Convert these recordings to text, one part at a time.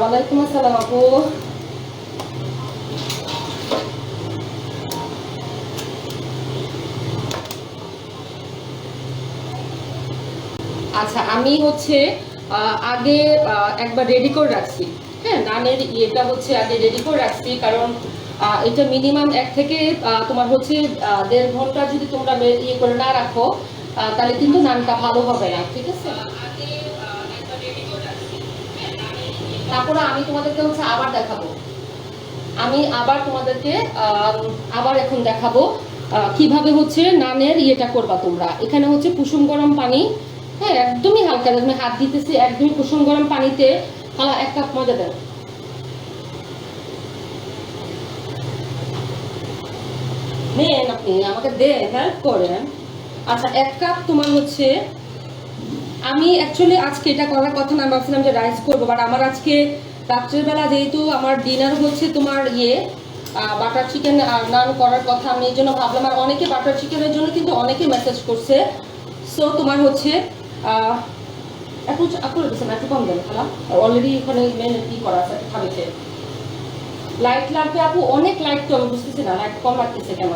ওয়ালাইকুম আসসালাম আপু। আচ্ছা, আমি হচ্ছে আগে একবার রেডি করে রাখছি। হ্যাঁ, নানের ইয়েটা হচ্ছে আগে রেডি করে রাখছি, কারণ এটা মিনিমাম 1 থেকে তোমার হচ্ছে 1.5 ঘন্টা যদি তোমরা ইয়ে করে না রাখো, তাহলে কিন্তু নানটা ভালো হবে না। ঠিক আছে, তারপরে আমি তোমাদেরকে হচ্ছে আবার দেখাবো। আমি আবার তোমাদেরকে আবার এখন দেখাবো কিভাবে হচ্ছে নানের ইয়েটা করবা তোমরা। এখানে হচ্ছে কুসুম গরম পানি, হ্যাঁ একদমই হালকা, আমি হাত দিতেছি, একদমই কুসুম গরম পানিতে 1 কাপ ময়দা দেন। নেন, আপনি আমাকে দেন, হেল্প করেন। আচ্ছা, 1 কাপ তোমার হচ্ছে, আমি অ্যাকচুয়ালি আজকে এটা করার কথা না, ভাবছিলাম যে রাইস করবো, বাট আমার আজকে রাত্রের বেলা যেহেতু আমার ডিনার হচ্ছে তোমার বাটার চিকেন নান করার কথা, আমি এই জন্য ভাবলাম। আর অনেকে বাটার চিকেনের জন্য কিন্তু অনেকে মেসেজ করছে। সো তোমার হচ্ছে একটু দিচ্ছেন, একটু কম দেন খালা, অলরেডি এখানে মেন কি করা আছে, খাবে লাইট লাগবে আপু, অনেক লাইট তো আমি বুঝতেছি না, লাইট কম লাগতেছে কেন।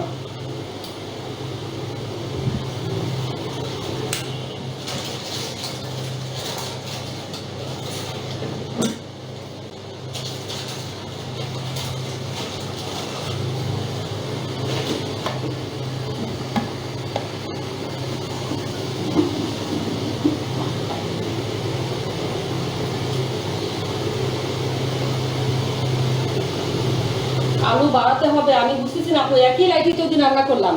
আলু বাড়াতে হবে, আমি বুঝতেছি না আপু, একই লাইটে তো দিন রান্না করলাম,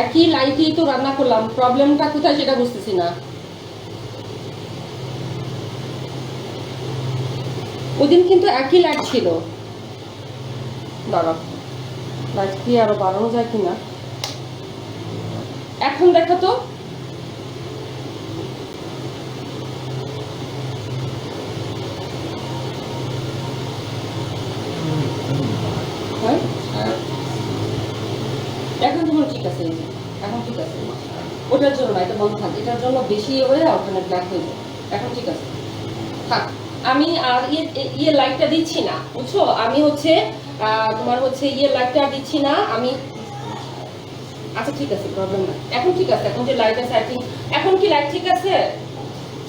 একই লাইটেই তো রান্না করলাম, প্রবলেমটা কোথায় সেটা বুঝতেছি না। ওইদিন কিন্তু একই লাইট ছিল। দাঁড়াও, লাইট কি আরো বাড়ানো যায় কিনা, এখন দেখো তো। হ্যাঁ, এখন তোমার ঠিক আছে, এই যে এখন ঠিক আছে। ওটার জন্য না, এটা বন্ধ থাক, এটার জন্য বেশি হয়ে ওখানে ব্ল্যাক হয়ে যায়। এখন ঠিক আছে, থাক। আমি আর লাইটটা দিচ্ছি না, বুঝছো, আমি হচ্ছে তোমার হচ্ছে লাইটটা দিচ্ছি না আমি। আচ্ছা ঠিক আছে, প্রবলেম না, এখন ঠিক আছে। এখন যে লাইট আছে, আই থিঙ্ক এখন কি লাইট ঠিক আছে।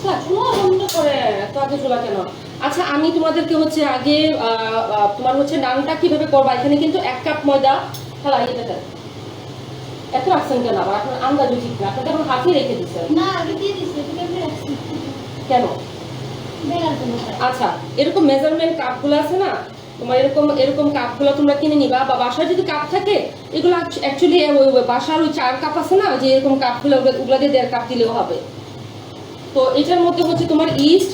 চুলা বন্ধ করে এত আগে চুলা কেন। আচ্ছা, আমি তোমাদেরকে হচ্ছে আগে তোমার হচ্ছে নানটা কিভাবে করবা। এখানে কিন্তু 1 কাপ ময়দা, হ্যাঁ এটা এত রাখছেন কেন আবার, এখন আন্দাজ ঠিক না, আপনাকে এখন হাতে রেখে দিচ্ছেন না, আগে দিয়ে দিছি, এটা রাখছি কেন। বেলার জন্য। আচ্ছা, এরকম মেজারমেন্ট কাপগুলো আছে না তোমার, এরকম এরকম কাপগুলো তোমরা কিনে নিবা, বা বাসায় যদি কাপ থাকে, এগুলো অ্যাকচুয়ালি বাসার ওই 4 কাপ আছে না, যে এরকম কাপগুলো, ওগুলো দিয়ে 1.5 কাপ দিলেও হবে। তো এটার মধ্যে হচ্ছে তোমার ইস্ট,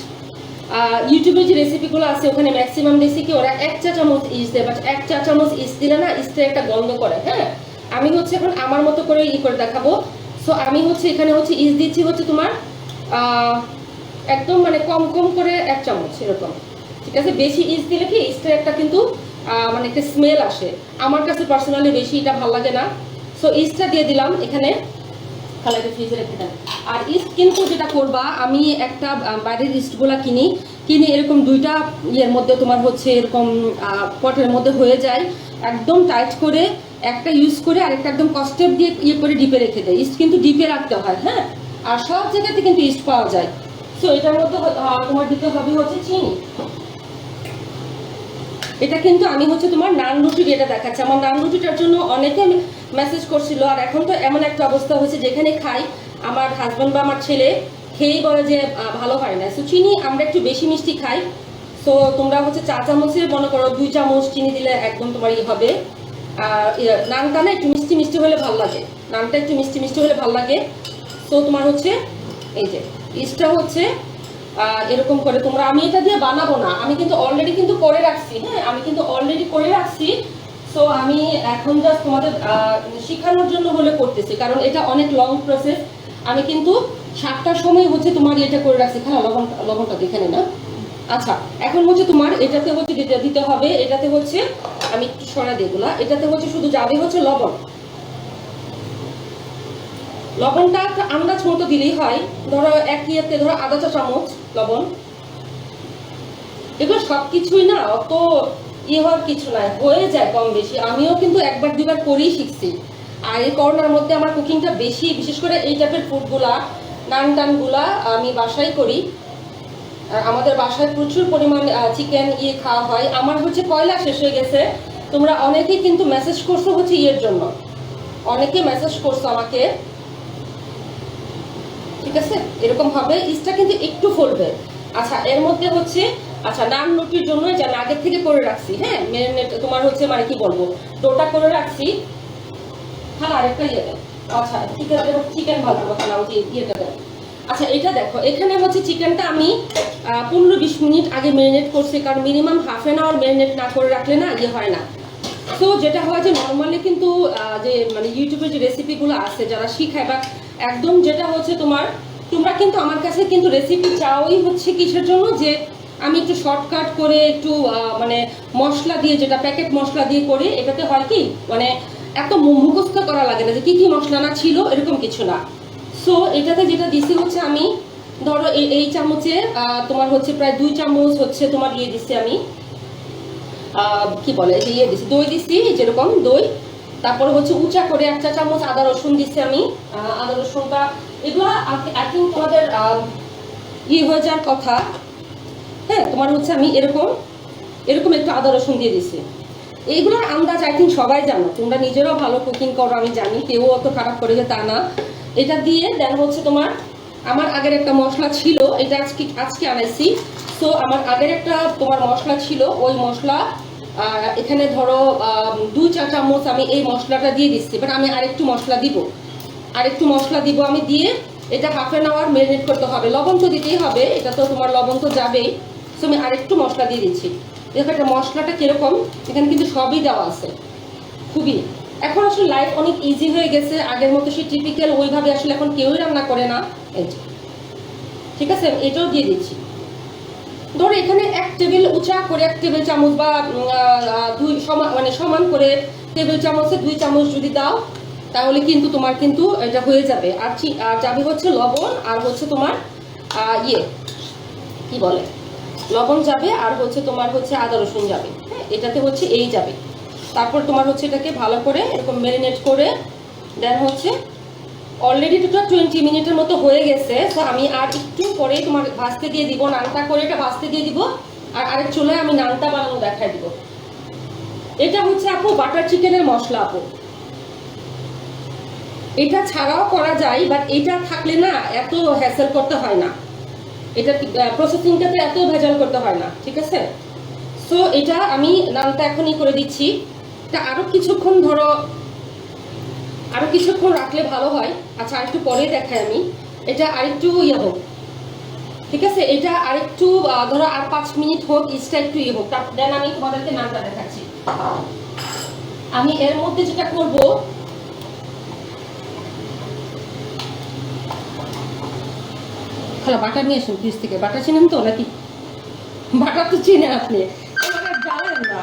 ইউটিউবে যে রেসিপিগুলো আছে ওখানে ম্যাক্সিমাম রেসিপি ওরা 1 চা চামচ ইস্ট দেয়, বাট 1 চা চামচ ইস্ট দিলে না ইস্টের একটা গন্ধ করে। হ্যাঁ, আমি হচ্ছে এখন আমার মতো করে করে দেখাবো। সো আমি হচ্ছে এখানে হচ্ছে ইস্ট দিচ্ছি হচ্ছে তোমার একদম মানে কম কম করে 1 চামচ এরকম। ঠিক আছে, বেশি ইস্ট দিলে কি ইস্টের একটা কিন্তু মানে একটা স্মেল আসে, আমার কাছে পার্সোনালি বেশি এটা ভালো লাগে না। সো ইস্টটা দিয়ে দিলাম এখানে, খালাকে ফ্রিজে রেখে দেন। আর ইস্ট কিন্তু যেটা করবা, আমি একটা বাইরের ইস্টগুলা কিনে এরকম 2টা ইয়ের মধ্যে তোমার হচ্ছে এরকম পটের মধ্যে হয়ে যায়, একদম টাইট করে একটা ইউজ করে আরেকটা একদম কস্টেপ দিয়ে করে ডিপে রেখে দেয়। ইস্ট কিন্তু ডিপে রাখতে হয়, হ্যাঁ, আর সব জায়গাতে কিন্তু ইস্ট পাওয়া যায়। সো এটার মধ্যে তোমার দিতে হবে হচ্ছে চিনি। এটা কিন্তু আমি হচ্ছে তোমার নান রুটির এটা দেখাচ্ছি, আমার নান রুটিটার জন্য অনেকে মেসেজ করছিল। আর এখন তো এমন একটা অবস্থা হয়েছে, যেখানে খাই আমার হাজব্যান্ড বা আমার ছেলে খেয়েই বলে যে ভালো হয় না। সো চিনি আমরা একটু বেশি মিষ্টি খাই। সো তোমরা হচ্ছে 4 চামচে মনে করো 2 চামচ চিনি দিলে একদম তোমার হবে। আর নানটা না একটু মিষ্টি মিষ্টি হলে ভালো লাগে, নানটা একটু মিষ্টি মিষ্টি হলে ভালো লাগে। তো তোমার হচ্ছে এই যে ইস্টটা হচ্ছে এরকম করে তোমরা, আমি এটা দিয়ে বানাবো না, আমি কিন্তু অলরেডি কিন্তু করে রাখছি। হ্যাঁ, আমি কিন্তু অলরেডি করে রাখছি। সো আমি এখন জাস্ট তোমাদের শেখানোর জন্য হলে করতেছি, কারণ এটা অনেক লং প্রসেস। আমি কিন্তু 7টার সময় হচ্ছে তোমার এটা করে রাখছি। খালা লবণটা দেখে নে না। আচ্ছা, এখন হচ্ছে তোমার এটাতে হচ্ছে দিতে হবে, এটাতে হচ্ছে আমি একটু সরা দিয়ে এগুলা, এটাতে হচ্ছে শুধু যাবে হচ্ছে লবণ। লবণটা একটা আন্দাজ মতো দিলেই হয়, ধরো এক ইয়েতে ধরো আধা চা চামচ লবণ। এগুলো সব কিছুই না অত ইয়ে হওয়ার কিছু নাই, হয়ে যায় কম বেশি। আমিও কিন্তু একবার দুবার করেই শিখছি। আর এই করোনার মধ্যে আমার কুকিংটা বেশি, বিশেষ করে এই টাইপের ফুডগুলা, নান টানগুলা আমি বাসায় করি। আর আমাদের বাসায় প্রচুর পরিমাণ চিকেন খাওয়া হয়। আমার হচ্ছে কয়লা শেষ হয়ে গেছে। তোমরা অনেকেই কিন্তু মেসেজ করছো হচ্ছে ইয়ের জন্য, অনেকে মেসেজ করছো আমাকে, ঠিক আছে? এরকম হবে, ইস্টটা কিন্তু একটু ফলবে। আচ্ছা, এর মধ্যে হচ্ছে আচ্ছা নান রুটির জন্য যা আমি আগের থেকে করে রাখছি, হ্যাঁ মেরিনেট তোমার হচ্ছে মানে কি বলবো, ডোটা করে রাখছি। হ্যাঁ আরেকটা ইয়ে দেন। আচ্ছা চিকেন ভাজবো, হ্যাঁ ওই যে ইয়েটা দেন। আচ্ছা এটা দেখো, এখানে হচ্ছে চিকেনটা আমি 15-20 মিনিট আগে ম্যারিনেট করছি, কারণ minimum half an hour marinate না করে রাখলে না ইয়ে হয় না। তো যেটা হয় যে নর্মালি কিন্তু যে মানে ইউটিউবে যে রেসিপিগুলো আছে যারা শিখায় বা একদম যেটা হচ্ছে তোমরা কিন্তু আমার কাছে কিন্তু রেসিপি চাওই হচ্ছে কিসের জন্য, যে আমি একটু শর্টকাট করে একটু মানে মশলা দিয়ে, যেটা প্যাকেট মশলা দিয়ে করি, এটাতে হয় কি মানে এত মুখস্থ করা লাগে না যে কি কি মশলা না ছিল, এরকম কিছু না। সো এটাতে যেটা দিছি হচ্ছে আমি ধরো এই চামচে তোমার হচ্ছে প্রায় 2 চামচ হচ্ছে তোমার ইয়ে দিচ্ছি আমি, কি বলে যে ইয়ে দিছি, দই দিছি, যেরকম দই। তারপরে হচ্ছে উঁচা করে 1 চা চামচ আদা রসুন দিচ্ছি আমি। আদা রসুনটা এগুলো আই থিঙ্ক তোমাদের ইয়ে হয়ে যাওয়ার কথা, হ্যাঁ তোমার হচ্ছে আমি এরকম একটু আদা রসুন দিয়ে দিছি। এইগুলোর আন্দাজ আই থিঙ্ক সবাই জানো, তোমরা নিজেরাও ভালো কুকিং করো আমি জানি, কেউ অত খারাপ করে যে তা না। এটা দিয়ে দেন হচ্ছে তোমার আমার আগের একটা মশলা ছিল, এটা আজকে আনাইছি। সো আমার আগের একটা তোমার মশলা ছিল, ওই মশলা এখানে ধরো 2 চা চামচ আমি এই মশলাটা দিয়ে দিচ্ছি। বাট আমি আরেকটু মশলা দিব, আমি দিয়ে এটা হাফ অ্যান আওয়ার ম্যারিনেট করতে হবে। লবণ তো দিতেই হবে, এটা তো তোমার লবণ তো যাবেই। সো আমি আরেকটু মশলা দিয়ে দিচ্ছি। দেখো এটা মশলাটা কিরকম, এখানে কিন্তু সবই দেওয়া আছে। খুবই এখন আসলে লাইফ অনেক ইজি হয়ে গেছে, আগের মতো সেই টিপিক্যাল ওইভাবে আসলে এখন কেউই রান্না করে না। এই যে ঠিক আছে, এটাও দিয়ে দিচ্ছি। ধরো এখানে 1 টেবিল উঁচা করে 1 টেবিল চামচ বা 2 সমান করে টেবিল চামচে 2 চামচ যদি দাও, তাহলে কিন্তু তোমার কিন্তু এটা হয়ে যাবে। আর যাবে হচ্ছে লবণ, আর হচ্ছে তোমার ইয়ে কি বলে, লবণ যাবে, আর হচ্ছে তোমার হচ্ছে আদা রসুন যাবে, হ্যাঁ এটাতে হচ্ছে এই যাবে। তারপর তোমার হচ্ছে এটাকে ভালো করে এরকম ম্যারিনেট করে দেন হচ্ছে অলরেডি তো 20 মিনিটের মতো হয়ে গেছে। সো আমি আর একটু পরে তোমার ভাজতে দিয়ে দিব, নানটা করে এটা ভাজতে দিয়ে দিব। আর আরেক চুলায় আমি নানটা বানানো দেখাই দিব। এটা হচ্ছে আপু বাটার চিকেনের মশলা আপু, এটা ছাড়াও করা যায়, বাট এটা থাকলে না এত হ্যাসেল করতে হয় না, এটা প্রসেসিংটাতে এত ভেজাল করতে হয় না, ঠিক আছে? সো এটা আমি নানটা এখনই করে দিচ্ছি। এটা আরো কিছুক্ষণ রাখলে ভালো হয়। আচ্ছা আরেকটু পরে দেখাই আমি, এটা আরেকটু ইয়ে হোক, ঠিক আছে? এটা আরেকটু ধরো আর 5 মিনিট হোক, ইস্টটা একটু ইয়ে হোক, দেন আমি তোমাদেরকে নানটা দেখাচ্ছি। আমি এর মধ্যে যেটা করব, খালা বাটার নিয়ে আসুন ফ্রিজ থেকে। বাটার চিনেন তো নাকি? বাটার তো চিনেন আপনি, জানেন না।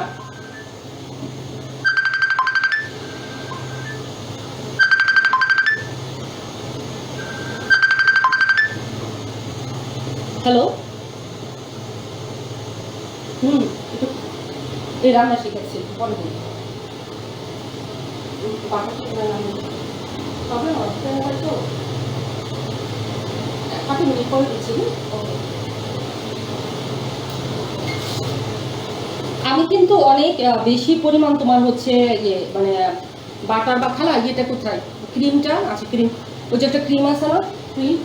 হ্যালো, এই রান্না শিখেছি বলেন। আমি কিন্তু অনেক বেশি পরিমাণ তোমার হচ্ছে ইয়ে মানে বাটার বা খালা ইয়েটা কোথায়, ক্রিমটা আছে, ক্রিম ওই যে একটা ক্রিম আছে না, ক্রিম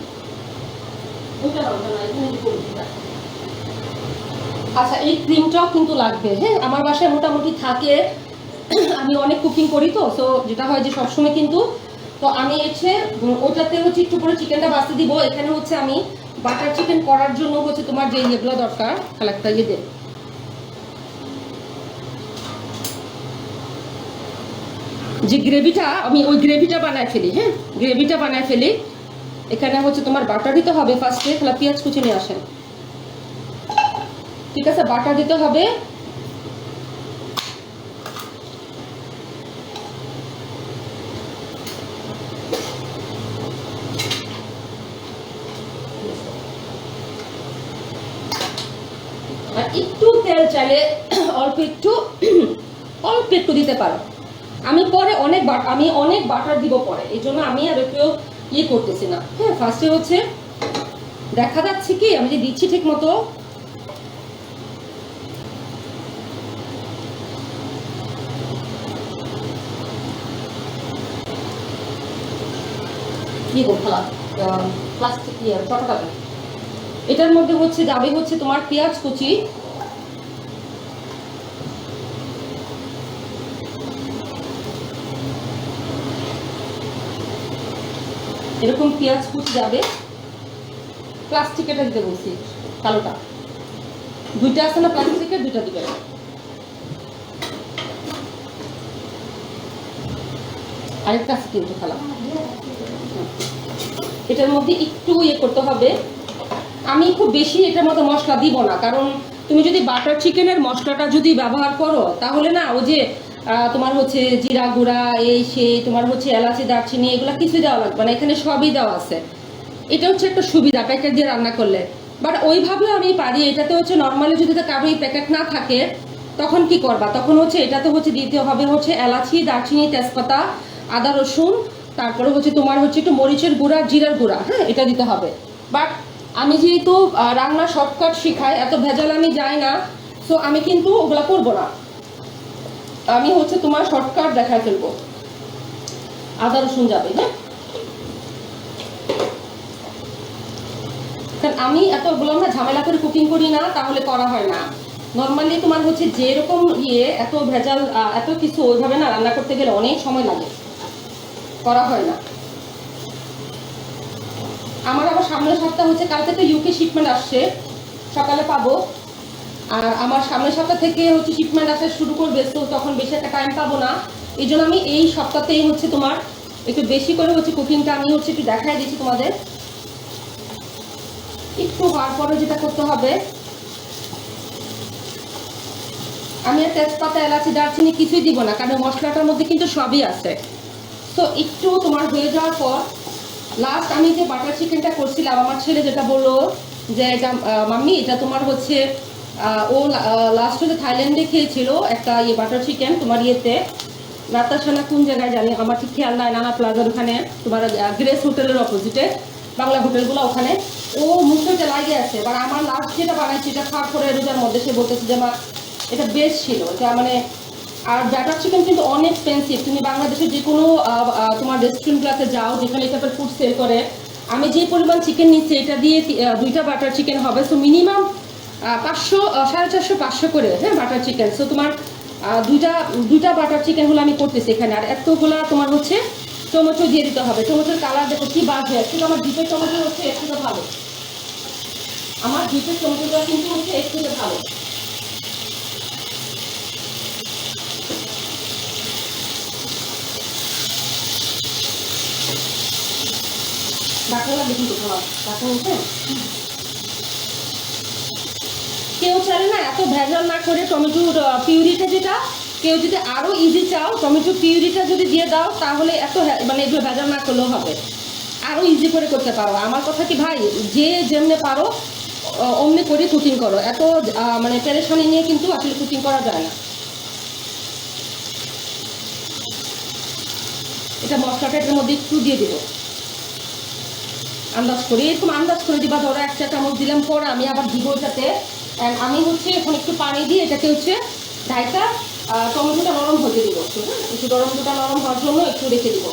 আচ্ছা এই ক্রিমটাও কিন্তু লাগবে, হ্যাঁ আমার বাসায় মোটামুটি থাকে, আমি অনেক কুকিং করি তো। সো যেটা হয় যে সবসময় কিন্তু, তো আমি ওটাতে হচ্ছে একটু করে চিকেনটা বাঁচতে দিব। এখানে হচ্ছে আমি বাটার চিকেন করার জন্য হচ্ছে তোমার যে ইয়েগুলো দরকার, খালাকটা ইয়ে দে, যে গ্রেভিটা, আমি ওই গ্রেভিটা বানায় ফেলি, হ্যাঁ গ্রেভিটা বানায় ফেলি। এখানে হচ্ছে তোমার বাটার দিতে হবে ফার্স্টে, খালা পেঁয়াজ কুচি নিয়ে আসেন, ঠিক আছে? বাটার দিতে হবে, তারপরে চাইলে অল্প একটু অল্প একটু দিতে পারো। আমি পরে আমি অনেক বাটার দিব পরে, এই জন্য আমি আর একটু ইয়ে করতেছি না। হ্যাঁ, ফার্স্টে হচ্ছে দেখা যাচ্ছে কি আমি যে দিচ্ছি ঠিক মতো। কি গো খালা প্লাস্টিক ইয়ে চটকাবে। এটার মধ্যে হচ্ছে যাবে হচ্ছে তোমার পেঁয়াজ কুচি, এরকম পেঁয়াজ কুচি যাবে। প্লাস্টিকেটা দিতে বলছি, কালোটা দুইটা আছে না প্লাস্টিকের, দুইটা দিবে। আরেকটা আছে কিন্তু খালা, এটার মধ্যে একটু ইয়ে করতে হবে। আমি খুব বেশি এটার মধ্যে মশলা দিব না, কারণ তুমি যদি বাটার চিকেনের মশলাটা যদি ব্যবহার করো তাহলে না ও যে তোমার হচ্ছে জিরা গুঁড়া এই সেই তোমার হচ্ছে এলাচি দারচিনি এগুলো কিছু দেওয়া লাগবে না, এখানে সবই দেওয়া আছে। এটা হচ্ছে একটা সুবিধা প্যাকেট দিয়ে রান্না করলে। বাট ওইভাবে আমি পারি। এটাতে হচ্ছে নর্মালি যদি কারো এই প্যাকেট না থাকে তখন কি করবা, তখন হচ্ছে এটাতে হচ্ছে দিতে হবে হচ্ছে এলাচি দারচিনি তেজপাতা আদা রসুন, তারপরে হচ্ছে তোমার হচ্ছে একটু মরিচের গুঁড়া জিরার গুঁড়া, হ্যাঁ এটা দিতে হবে। বাট আমি যেহেতু রান্না শর্টকাট শিখাই, এত ভেজাল আমি যাই না, সো আমি কিন্তু ওগুলা করবো না। আমি হচ্ছে তোমার শর্টকাট দেখায় ফেলবো। আদা রসুন যাবে, হ্যাঁ, কারণ আমি এতগুলো আমরা ঝামেলা করে কুকিং করি না, তাহলে করা হয় না। নর্মালি তোমার হচ্ছে যেরকম ইয়ে এত ভেজাল এত কিছু ওইভাবে না রান্না করতে গেলে অনেক সময় লাগে, করা হয় না। আমার আবার সামনের সপ্তাহ হচ্ছে কালকে তো ইউকে শিপমেন্ট আসছে, সকালে পাবো। আর আমার সামনের সপ্তাহ থেকে হচ্ছে শিপমেন্ট আসা শুরু করবে, তো তখন বেশি একটা টাইম পাবো না। এই জন্য আমি এই সপ্তাহতেই হচ্ছে তোমার একটু বেশি করে হচ্ছে কুকিংটা আমি হচ্ছে একটু দেখাই দিচ্ছি তোমাদের। একটু হওয়ার পরে যেটা করতে হবে, আমি আর তেজপাতা এলাচি দারচিনি কিছুই দিব না, কারণ মশলাটার মধ্যে কিন্তু সবই আছে। তো একটু তোমার হয়ে যাওয়ার পর লাস্ট আমি যে বাটার চিকেনটা করছিলাম, আমার ছেলে যেটা বললো যে এটা মাম্মি এটা তোমার হচ্ছে ও লাস্ট হচ্ছে থাইল্যান্ডে খেয়েছিল একটা ইয়ে বাটার চিকেন তোমার ইয়েতে নাতাশানা কোন জায়গায় জানি আমার ঠিক খেয়াল নাই, নানা প্লাজার ওখানে তোমার গ্রেস হোটেলের অপোজিটে বাংলা হোটেলগুলো ওখানে। ও মুখটা লাগিয়ে আছে, এবার আমার লাস্ট যেটা বানাইছি এটা খাওয়ার পরে রোজার মধ্যে সে বলতেছে যে মা এটা বেস্ট ছিল এটা মানে। আর বাটার চিকেন কিন্তু অনেক এক্সপেন্সিভ, তুমি বাংলাদেশে যে কোনো তোমার রেস্টুরেন্টগুলোতে যাও যেখানে এই টাইপের ফুড সেল করে, আমি যে পরিমাণ চিকেন নিচ্ছি এটা দিয়ে দুইটা বাটার চিকেন হবে, সো মিনিমাম 500 450 500 করে, হ্যাঁ বাটার চিকেন। সো তোমার দুইটা বাটার চিকেন হলো আমি করতেছি এখানে। আর এতগুলা তোমার হচ্ছে টমেটো দিয়ে দিতে হবে। টমেটোর কালার দেখো কি বাজে, কিন্তু আমার দুটো টমেটো হচ্ছে একটু ভালো, আমার দুটো টমেটোটা কিন্তু হচ্ছে একটু ভালো। ডাকলা দেখুন তো খাওয়া ডাকা হচ্ছে। কেউ চাইলে না এত ভেজাল না করে টমেটোর পিউরিটা যেটা, কেউ যদি আরও ইজি চাও টমেটো পিউরিটা যদি দিয়ে দাও তাহলে এত মানে এগুলো ভেজাল না করলেও হবে, আরও ইজি করে করতে পারো। আমার কথা কি ভাই, যে যেমনি পারো অমনি করে কুকিং করো, এত মানে পেরেশানি নিয়ে কিন্তু আসলে কুকিং করা যায় না। এটা মশলাটা এটার মধ্যে একটু দিয়ে দিব আন্দাজ করে, এরকম আন্দাজ করে দিবা। ধরো 1 চা চামচ দিলাম, পর আমি আবার দিব এটাতে। আমি হচ্ছে এখন একটু পানি দিয়ে এটাকে হচ্ছে ঢাইটা টমেটোটা নরম হতে দিব একটু, হ্যাঁ একটু টমেটোটা নরম হওয়ার জন্য একটু রেখে দিব।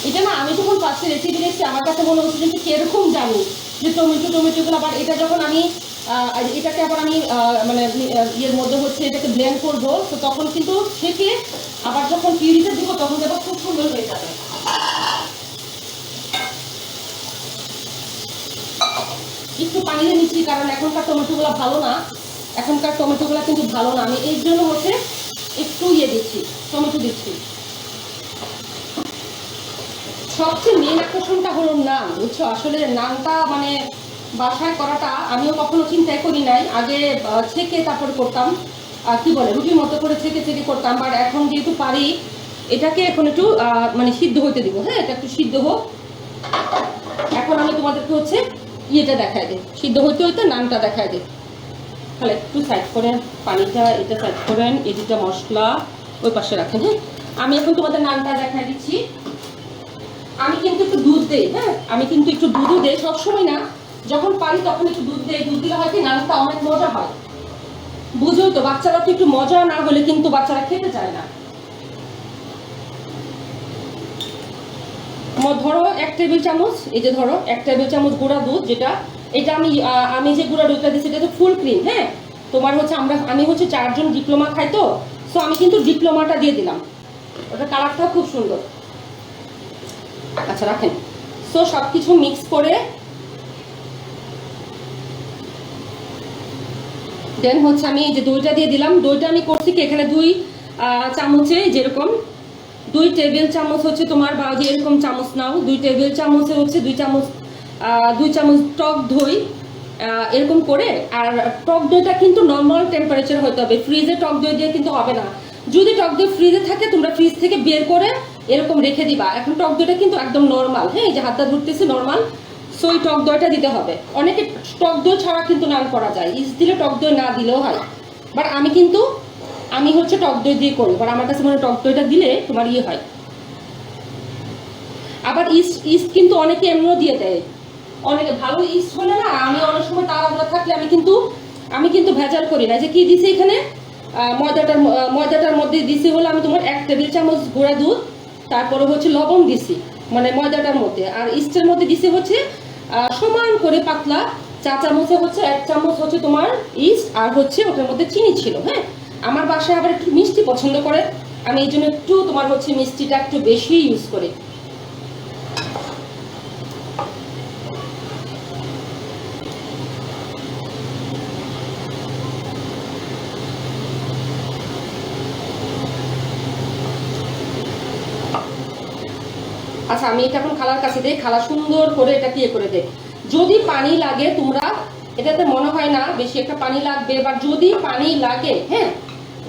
এটা না আমি যখন ফার্স্টে রেসিপি দেখছি আমার কাছে মনে হচ্ছে যে কিরকম জানি যে টমেটোগুলো, আবার এটা যখন আমি এটাকে আবার আমি মানে ইয়ের মধ্যে হচ্ছে এটাকে ব্লেন্ড করবো, তো তখন কিন্তু থেকে আবার যখন পিউরিটা দিব তখন দেখো খুব সুন্দর হয়ে যাবে। একটু পানি দিয়ে নিচ্ছি কারণ এখনকার টমেটোগুলো ভালো না, এখনকার টমেটোগুলো কিন্তু ভালো না, আমি এর জন্য হচ্ছে একটু ইয়ে দিচ্ছি, টমেটো দিচ্ছি। সবচেয়ে মেন আকর্ষণটা হলো নান, বুঝছো? আসলে নানটা মানে বাসায় করাটা আমিও কখনো চিন্তাই করি নাই, আগে ছেঁকে তারপর করতাম, কি বলে রুটির মতো করে ছেঁকে করতাম। বাট এখন যেহেতু পারি এটাকে এখন একটু মানে সিদ্ধ হইতে দিব, হ্যাঁ এটা একটু সিদ্ধ হোক। এখন আমি তোমাদেরকে হচ্ছে ইয়েটা দেখাই দিই, সিদ্ধ হইতে হইতে নানটা দেখাই দিই। তাহলে একটু সাইড করেন পানিটা, এটা সাইড করেন, এই দুটা মশলা ওই পাশে রাখেন। হ্যাঁ, আমি এখন তোমাদের নানটা দেখাই দিচ্ছি। আমি কিন্তু একটু দুধ দেই, হ্যাঁ আমি কিন্তু একটু দুধও দেই, সবসময় না, যখন পারি তখন একটু দুধ দেই। দুধ দিলে হয় কি নানটা অনেক মজা হয়। বুঝোই তো, বাচ্চারা তো একটু মজা না হলে কিন্তু বাচ্চারা খেতে চায় না। ধরো 1 টেবিল চামচ, এই যে ধরো 1 টেবিল চামচ গুঁড়া দুধ, যেটা এটা আমি যে গুঁড়া দুধটা দিচ্ছি এটা তো ফুল ক্রিম। হ্যাঁ, তোমার হচ্ছে আমি হচ্ছে 4 জন ডিপ্লোমা খাই তো, সো আমি কিন্তু ডিপ্লোমাটা দিয়ে দিলাম, ওটা কালারটাও খুব সুন্দর। আচ্ছা রাখেন। সো সব কিছু মিক্স করে দেন হচ্ছে আমি এই যে দইটা দিয়ে দিলাম। দইটা আমি করছি কি এখানে 2 চামচে, যেরকম 2 টেবিল চামচ হচ্ছে তোমার, বা যে এরকম চামচ নাও, 2 টেবিল চামচে হচ্ছে 2 চামচ টক দই, এরকম করে। আর টক দইটা কিন্তু নর্মাল টেম্পারেচার হতে হবে, ফ্রিজে টক দই দিয়ে কিন্তু হবে না। যদি টক দই ফ্রিজে থাকে তোমরা ফ্রিজ থেকে বের করে এরকম রেখে দিবা। এখন টক দইটা কিন্তু একদম নর্মাল, হ্যাঁ এই যে হাতটা ধরতেছি নর্মাল, সো এই টক দইটা দিতে হবে। অনেকে টক দই ছাড়া কিন্তু নান করা যায়, ইস দিলে টক দই না দিলেও হয়, বাট আমি হচ্ছে টক দই দিয়ে করি, বাট আমার কাছে মনে টক দইটা দিলে তোমার ইয়ে হয়। আবার ইস্ট কিন্তু অনেকে এমনিও দিয়ে দেয়, অনেকে ভালো ইস্ট হলে না, আমি অনেক সময় তাড়াহুড়া থাকলে আমি কিন্তু ভেজাল করি না। যে কি দিছি এখানে, ময়দাটার মধ্যে দিছি হলো আমি তোমার 1 টেবিল চামচ গুঁড়া দুধ, তারপরে হচ্ছে লবণ দিছি মানে ময়দাটার মধ্যে, আর ইস্টের মধ্যে দিছি হচ্ছে সমান করে পাতলা 4 চামচে হচ্ছে 1 চামচ হচ্ছে তোমার ইস্ট, আর হচ্ছে ওটার মধ্যে চিনি ছিল। হ্যাঁ, আমার বাসায় আবার একটু মিষ্টি পছন্দ করে, আমি এই জন্য একটু তোমার হচ্ছে মিষ্টিটা একটু বেশি ইউজ করি। আচ্ছা আমি এটা এখন খালার কাছে দেই, খালা সুন্দর করে এটা ইয়ে করে দেয়। যদি পানি লাগে তোমরা, এটাতে মনে হয় না বেশি একটা পানি লাগবে, বা যদি পানি লাগে হ্যাঁ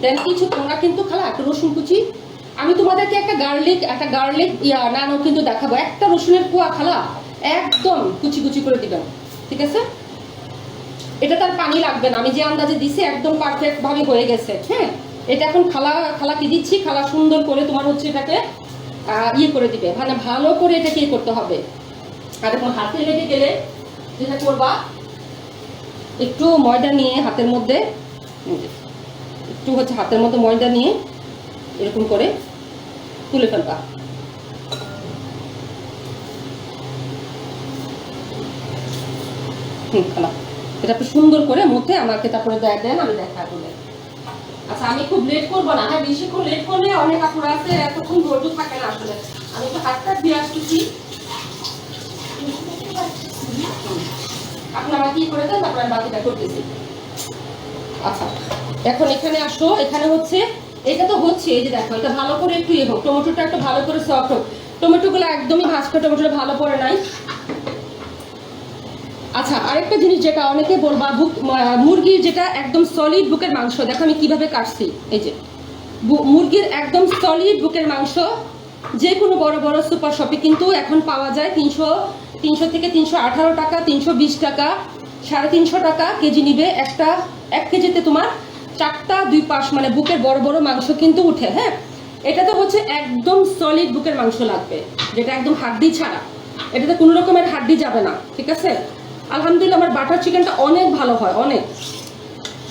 দেন কিছু তোমরা কিন্তু খালা একটা রসুন কুচি, আমি তোমাদেরকে একটা গার্লিক নানও কিন্তু দেখাবো। একটা রসুনের কোয়া খালা একদম কুচি কুচি করে দিবেন, ঠিক আছে? এটা তার পানি লাগবে না, আমি যে আন্দাজে দিছি একদম পারফেক্ট ভাবে হয়ে গেছে। হ্যাঁ, এটা এখন খালাকে দিচ্ছি, খালা সুন্দর করে তোমার হচ্ছে এটাকে ইয়ে করে দিবে, মানে ভালো করে এটাকে ইয়ে করতে হবে। আর এখন হাতে লেগে গেলে যেটা করবা, একটু ময়দা নিয়ে হাতের মধ্যে ময়দা নিয়ে এরকম করে তুলে ফেলবা। খালা এটা একটু সুন্দর করে মধ্যে আমাকে তারপরে দেন, আমি দেখা বলে। আচ্ছা আমি খুব লেট করবো না, হ্যাঁ বেশিক্ষণ লেট করলে অনেক কাপড় আছে, এতক্ষণ ধৈর্য থাকে না আসলে। আমি একটু হাতটা দিয়ে আসতেছি, আপনারা কি করে দেন, আপনার বাকিটা করতেছি। আচ্ছা এখন এখানে আসো, এখানে হচ্ছে এটা তো হচ্ছে, এই যে দেখো এটা ভালো করে একটু ইয়ে হোক, টমেটোটা একটু ভালো করে সফট হোক। টমেটোগুলো একদমই ভাজকা টমেটোটা ভালো পড়ে নাই। আচ্ছা আরেকটা জিনিস যেটা অনেকে বলবা, মুরগির যেটা একদম সলিড বুকের মাংস, দেখো আমি কিভাবে কাটছি। এই যে মুরগির একদম সলিড বুকের মাংস যে কোনো বড় বড় সুপার শপে কিন্তু এখন পাওয়া যায় 300 থেকে 318 টাকা, 320 টাকা, 350 টাকা কেজি নিবে। 1 কেজিতে তোমার 4টা 2 পাশ মানে বুকের বড় বড় মাংস কিন্তু উঠে। হ্যাঁ, এটা তো হচ্ছে একদম সলিড বুকের মাংস লাগবে, যেটা একদম হাড্ডি ছাড়া, এটাতে কোনো রকমের হাড্ডি যাবে না, ঠিক আছে? আলহামদুলিল্লাহ আমার বাটার চিকেনটা অনেক ভালো হয়, অনেক।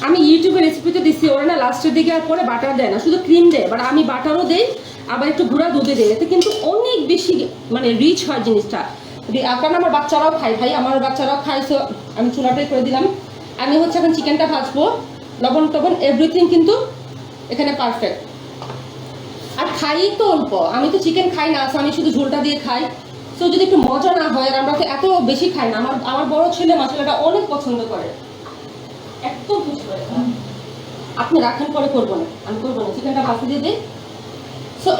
আমি ইউটিউবে রেসিপিতে দিচ্ছি, ওরা না লাস্টের দিকে আর পরে বাটার দেয় না, শুধু ক্রিম দেয়, বাট আমি বাটারও দেই, আবার একটু গুঁড়া দুধে দেয়, এতে কিন্তু অনেক বেশি মানে রিচ হয় জিনিসটা। কারণ আমার বাচ্চারাও খায়, ভাই আমার বাচ্চারাও খায়, সো আমি চুলাটাই করে দিলাম। আমি হচ্ছে এখন চিকেনটা ভাজবো, লবণ টবণ এভরিথিং কিন্তু এখানে পারফেক্ট। আর খাই তো অল্প, আমি তো চিকেন খাই না, আমি শুধু ঝোলটা দিয়ে খাই। সো যদি একটু মজা না হয়, আর আমরা তো এত বেশি খাই না, আমার বড় ছেলে মশলাটা অনেক পছন্দ করে, একদম বুঝবে। আপনি রাখেন, পরে করবো না, আমি করবো না, চিকেনটা ভাজতে দিয়ে দিই। সো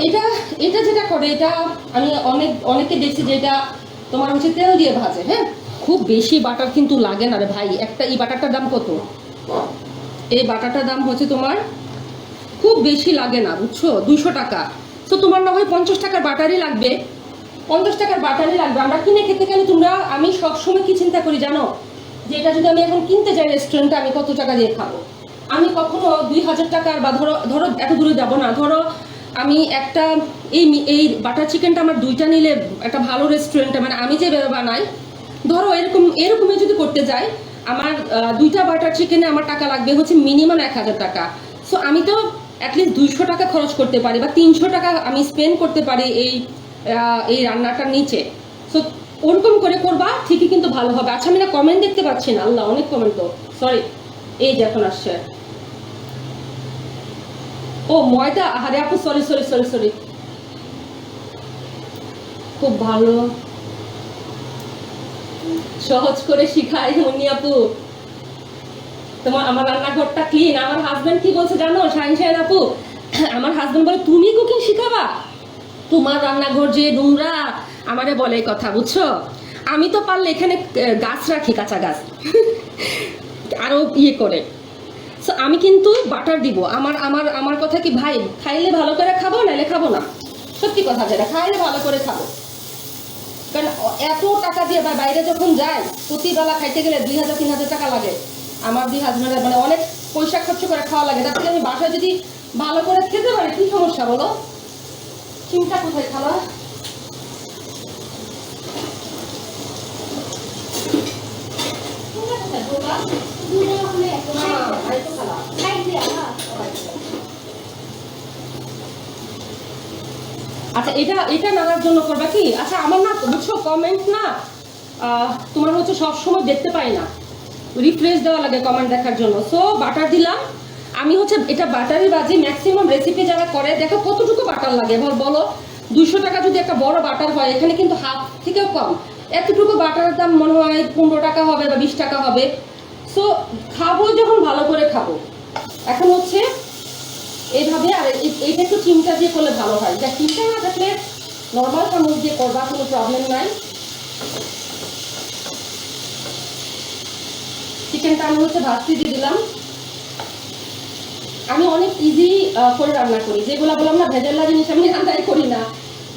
এটা যেটা করে, এটা আমি অনেকে দেখছি যে এটা তোমার হচ্ছে তেল দিয়ে ভাজে। হ্যাঁ, খুব বেশি বাটার কিন্তু লাগে না রে ভাই। এই বাটারটার দাম কত? এই বাটারটার দাম হচ্ছে তোমার খুব বেশি লাগে না, বুঝছো, 200 টাকা। তো তোমার না হয় 50 টাকার বাটারই লাগবে, 50 টাকার বাটারই লাগবে। আমরা কিনে খেতে গেলে আমি সবসময় কি চিন্তা করি জানো, যে এটা যদি আমি এখন কিনতে যাই রেস্টুরেন্টে আমি কত টাকা দিয়ে খাবো। আমি কখনো 2000 টাকার বা ধরো ধরো এত দূরে যাবো না, ধরো আমি একটা এই বাটার চিকেনটা আমার 2টা নিলে একটা ভালো রেস্টুরেন্টে, মানে আমি যে বানাই ধরো এরকমই যদি করতে যাই, আমার 2টা বাটার চিকেনে আমার টাকা লাগবে হচ্ছে মিনিমাম 1000 টাকা। সো আমি তো অ্যাটলিস্ট 200 টাকা খরচ করতে পারি বা 300 টাকা আমি স্পেন্ড করতে পারি এই রান্নাটার নিচে। সো ওরকম করে করবা, ঠিকই কিন্তু ভালো হবে। আচ্ছা আমি না কমেন্ট দেখতে পাচ্ছি না, আল্লাহ অনেক কমেন্ট তো, সরি। এই যে এখন আসছে, ও ময়দা, আরে আপু সরি সরি সরি সরি, খুব ভালো, সহজ করে শিখাই মুন্নি আপু। আমার রান্নাঘরটা ক্লিন। আমার হাজবেন্ড কি বলছে জানো শাহিন আপু, আমার হাজবেন্ড বলে তুমি কুকিং শিখাবা, তোমার রান্নাঘর যে নোংরা, আমারে বলে এই কথা, বুঝছো। আমি তো পারলে এখানে গাছ রাখি, কাঁচা গাছ আরো করে। সো আমি কিন্তু বাটার দিব। আমার আমার আমার কথা কি ভাই, খাইলে ভালো করে খাবো, নাইলে খাবো না। সত্যি কথা যেটা, খাইলে ভালো করে খাবো। কারণ এত টাকা দিয়ে বাইরে যখন যাই, প্রতিবেলা খাইতে গেলে 2000-3000 টাকা লাগে। আমার দুই হাজবেন্ডের মানে অনেক পয়সা খরচ করে খাওয়া লাগে। তার থেকে আমি বাসায় যদি ভালো করে খেতে পারি, কি সমস্যা বলো। চিন্তা কোথায় খাওয়া, আচ্ছা এটা নাড়ার জন্য করবা কি, আচ্ছা আমার না বুঝছো কমেন্ট না তোমার হচ্ছে সবসময় দেখতে পাই না, রিফ্রেশ দেওয়া লাগে কমেন্ট দেখার জন্য। সো বাটার দিলাম আমি, হচ্ছে এটা বাটারই বাজি। ম্যাক্সিমাম রেসিপি যারা করে দেখো কতটুকু বাটার লাগে বলো। 200 টাকা যদি একটা বড় বাটার হয়, এখানে কিন্তু হাফ থেকেও কম। এতটুকু বাটারের দাম মনে হয় 15 টাকা হবে বা 20 টাকা হবে। সো খাবো যখন ভালো করে খাবো। এখন হচ্ছে এইভাবে, আর এইটা একটু চিমটা দিয়ে করলে ভালো হয়। যা চিমটা না থাকলে নর্মাল চামচ দিয়ে করবা, কোনো প্রবলেম নাই। চিকেনটা আমি হচ্ছে ভাজতে দিয়ে দিলাম। আমি অনেক ইজি করে রান্না করি, যেগুলো বললাম না ভেজাল্লা জিনিস আমি রান্নাই করি না,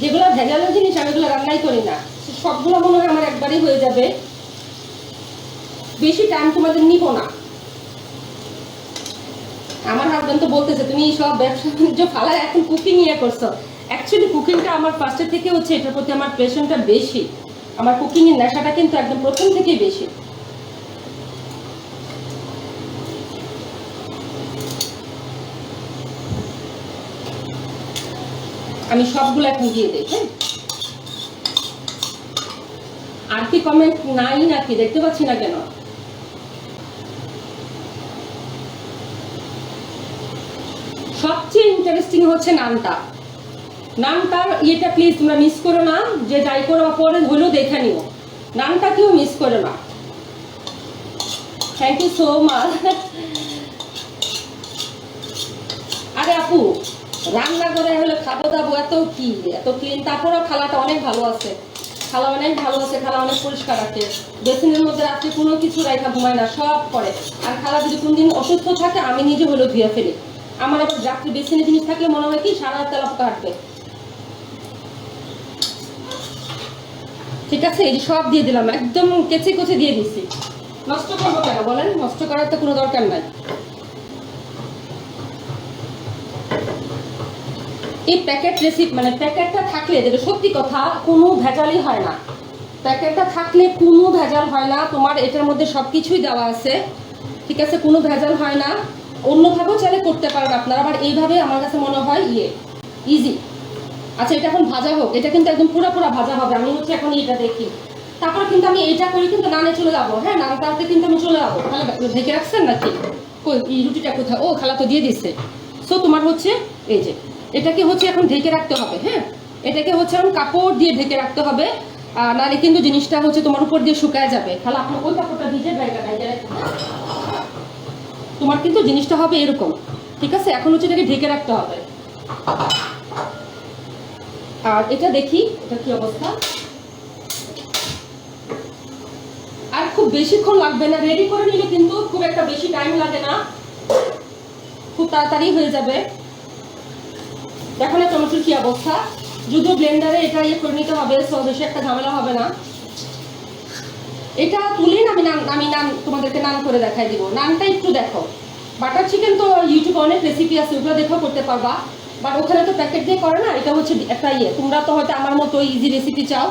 যেগুলো ভেজাল্লা জিনিস আমি এগুলো রান্নাই করি না। সবগুলো মনে হয় আমার একবারই হয়ে যাবে, বেশি টাইম তোমাদের নিব না। আমার হাজবেন্ড তো বলতেছে তুমি সব ব্যবসা বাণিজ্য ফালায় এখন কুকিং ইয়ে করছো। অ্যাকচুয়ালি কুকিংটা আমার ফার্স্টের থেকে হচ্ছে, এটার প্রতি আমার প্যাশনটা বেশি। আমার কুকিং এর নেশাটা কিন্তু একদম প্রথম থেকেই বেশি। আমি সবগুলো এখন দিয়ে দিই। হ্যাঁ, আর কি কমেন্ট নাই নাকি দেখতে পাচ্ছি না কেন। সবচেয়ে ইন্টারেস্টিং হচ্ছে নানটার ইয়েটা প্লিজ তোমরা মিস করো না, যে যাই করো পরে হলেও দেখে নিও, নানটা কেউ মিস করো না। Thank you so much. আরে আপু রান্না করে হলে খাবো দাবো এত ক্লিন, তারপরেও খালাটা অনেক ভালো আছে, খালা অনেক ভালো আছে, খালা অনেক পরিষ্কার রাখে। বেসিনের মধ্যে রাত্রে কোনো কিছু রাখা ঘুমায় না, সব করে। আর খালা যদি কোনদিন অসুস্থ থাকে আমি নিজে হলেও ধুয়ে ফেলি। আমার আবার রাত্রে বেসিনে জিনিস থাকলে মনে হয় কি সারা রাত তেলাপোকা হাঁটবে। ঠিক আছে, এই যে সব দিয়ে দিলাম, একদম কেচে কচে দিয়ে দিচ্ছি। নষ্ট করবো কেন বলেন, নষ্ট করার তো কোনো দরকার নাই। এই প্যাকেট রেসিপি মানে প্যাকেটটা থাকলে, যেটা সত্যি কথা, কোনো ভেজালই হয় না। প্যাকেটটা থাকলে কোনো ভেজাল হয় না, তোমার এটার মধ্যে সব কিছুই দেওয়া আছে। ঠিক আছে, কোনো ভেজাল হয় না। অন্যভাবেও চাইলে করতে পারেন আপনারা, আবার এইভাবে আমার কাছে মনে হয় ইজি। আচ্ছা এটা এখন ভাজা হোক, এটা কিন্তু একদম পুরো ভাজা হবে। আমি হচ্ছে এখন এটা দেখি, তারপর কিন্তু আমি এটা করি কিন্তু নানে চলে যাবো। হ্যাঁ, নানটাতে কিন্তু আমি চলে যাবো। খালা ঢেকে রাখছেন নাকি, এই রুটিটা কোথায়, ও খালা তো দিয়ে দিচ্ছে। সো তোমার হচ্ছে এই যে এটাকে হচ্ছে এখন ঢেকে রাখতে হবে। হ্যাঁ, এটাকে হচ্ছে এখন কাপড় দিয়ে ঢেকে রাখতে হবে, নাহলে কিন্তু জিনিসটা হচ্ছে তোমার উপর দিয়ে শুকায় যাবে। খালা আপনার ওই কাপড়টা ভিজে তোমার কিন্তু জিনিসটা হবে এরকম। ঠিক আছে, এখন হচ্ছে এটাকে ঢেকে রাখতে হবে। আর এটা দেখি এটা কি অবস্থা। আর খুব বেশিক্ষণ লাগবে না, রেডি করে নিলে কিন্তু খুব একটা বেশি টাইম লাগে না, খুব তাড়াতাড়ি হয়ে যাবে। দেখো না টমেটোর কি অবস্থা, যদিও ব্লেন্ডারে এটা ইয়ে করে নিতে হবে, সো বেশি একটা ঝামেলা হবে না। এটা তুলে আমি নান তোমাদেরকে নান করে দেখাই দিব। নানটা একটু দেখো। বাটার চিকেন তো ইউটিউবে অনেক রেসিপি আছে, ওগুলো দেখেও করতে পারবা, বাট ওখানে তো প্যাকেট দিয়ে করে না, এটা হচ্ছে একটা ইয়ে। তোমরা তো হয়তো আমার মতো ইজি রেসিপি চাও।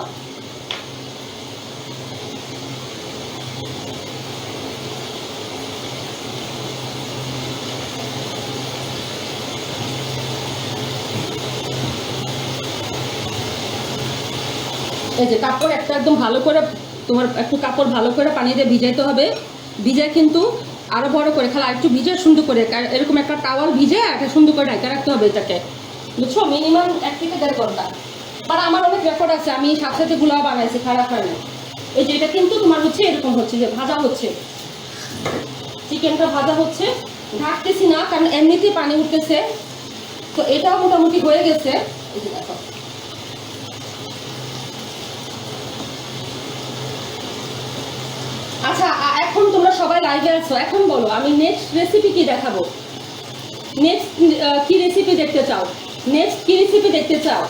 এই যে কাপড় একটা একদম ভালো করে, তোমার একটু কাপড় ভালো করে পানি দিয়ে ভিজাইতে হবে। ভিজায় কিন্তু আরো বড় করে খালা একটু ভিজে সুন্দর করে এরকম একটা টাওয়াল ভিজে একটা সুন্দর করে ঢাকা রাখতে হবে এটাকে, বুঝছো? মিনিমাম 1 থেকে 1.5 ঘন্টা। আর আমার অনেক রেকর্ড আছে, আমি সাথে সাথে গুলা বানাইছি, খারাপ হয় না। এই যে এটা কিন্তু তোমার হচ্ছে এরকম হচ্ছে যে ভাজা হচ্ছে, চিকেনটা ভাজা হচ্ছে, ঢাকতেছি না কারণ এমনিতেই পানি উঠতেছে। তো এটাও মোটামুটি হয়ে গেছে। এই যে দেখো, আচ্ছা এখন তোমরা সবাই লাইভে আছো, এখন বলো আমি নেক্সট রেসিপি কি দেখাবো? নেক্সট কি রেসিপি দেখতে চাও? নেক্সট কি রেসিপি দেখতে চাও?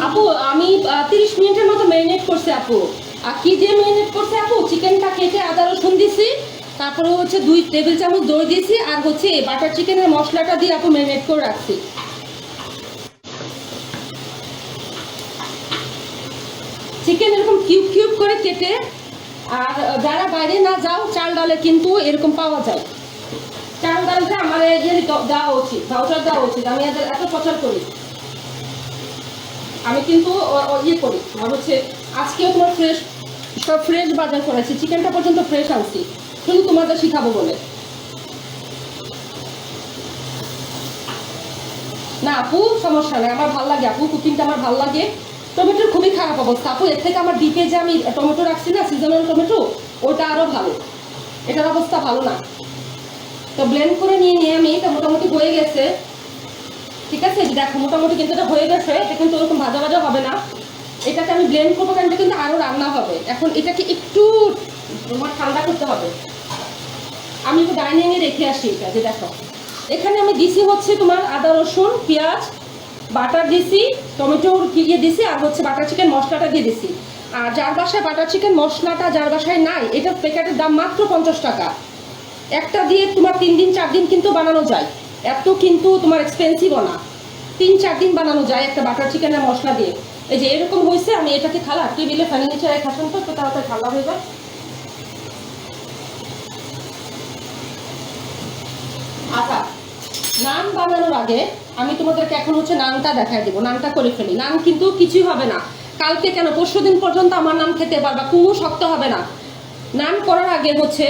আপু আমি 30 মিনিটের মতো ম্যারিনেট করছি আপু। আর কি দিয়ে ম্যারিনেট করছি আপু? চিকেনটা কেটে আদা রসুন দিছি, তারপরে হচ্ছে 2 টেবিল চামচ দই দিয়েছি, আর হচ্ছে বাটার চিকেনের মশলাটা দিয়ে আপু ম্যারিনেট করে রাখছি। চিকেন এরকম কিউব কিউব করে কেটে, আর যারা বাইরে না যাও চাল ডালে কিন্তু এরকম পাওয়া যায়। চাল ডালটা আমার দেওয়া উচিত, ভাউচার দেওয়া উচিত। আমি এত প্রচার করি, আমি কিন্তু ইয়ে করি। আমার হচ্ছে আজকেও তোমার সব ফ্রেশ বাজার করেছি, চিকেনটা পর্যন্ত ফ্রেশ আনছি, শুধু তোমাদের শিখাবো বলে। না আপু সমস্যা নেই, আমার ভালো লাগে আপু, কুকিংটা আমার ভালো লাগে। টমেটোর খুবই খারাপ অবস্থা আপু, এর থেকে আমার ডিপে যে আমি টমেটো রাখছি না, সিজনাল টমেটো, ওটা আরও ভালো। এটার অবস্থা ভালো না। তো ব্লেন্ড করে নিয়ে আমি, এটা মোটামুটি হয়ে গেছে, ঠিক আছে? দেখো মোটামুটি কিন্তু এটা হয়ে গেছে। এটা কিন্তু ওরকম ভাজা ভাজা হবে না, এটাকে আমি ব্লেন্ড করবো কারণ এটা কিন্তু আরও রান্না হবে। এখন এটাকে একটু তোমার ঠান্ডা করতে হবে। আমি একটু ডাইনিংয়ে রেখে আসি এটা। যে দেখো এখানে আমি দিছি হচ্ছে তোমার আদা রসুন পেঁয়াজ বাটার দিছি, টমেটোর ইয়ে দিছি, আর হচ্ছে বাটার চিকেন মশলাটা দিয়ে দিছি। আর যার বাসায় বাটার চিকেন মশলাটা যার বাসায় নাই, এটা প্যাকেটের দাম মাত্র 50 টাকা। একটা দিয়ে তোমার 3 দিন 4 দিন কিন্তু বানানো যায়, এত কিন্তু তোমার এক্সপেন্সিভও না। 3-4 দিন বানানো যায় একটা বাটার চিকেনের মশলা দিয়ে। এই যে এরকম হয়েছে, আমি এটাকে খালা টেবিলে ফ্যানের নিচে রেখে আসুন তো, তাড়াতাড়ি ঠান্ডা হয়ে যায়। আচ্ছা নান বানানোর আগে আমি তোমাদেরকে এখন হচ্ছে নানটা দেখাই দেবো, নানটা করে ফেলি। নান কিন্তু কিছুই হবে না, কালকে কেন 25 দিন পর্যন্ত আমার নান খেতে পারবা, কোনো শক্ত হবে না। নান করার আগে হচ্ছে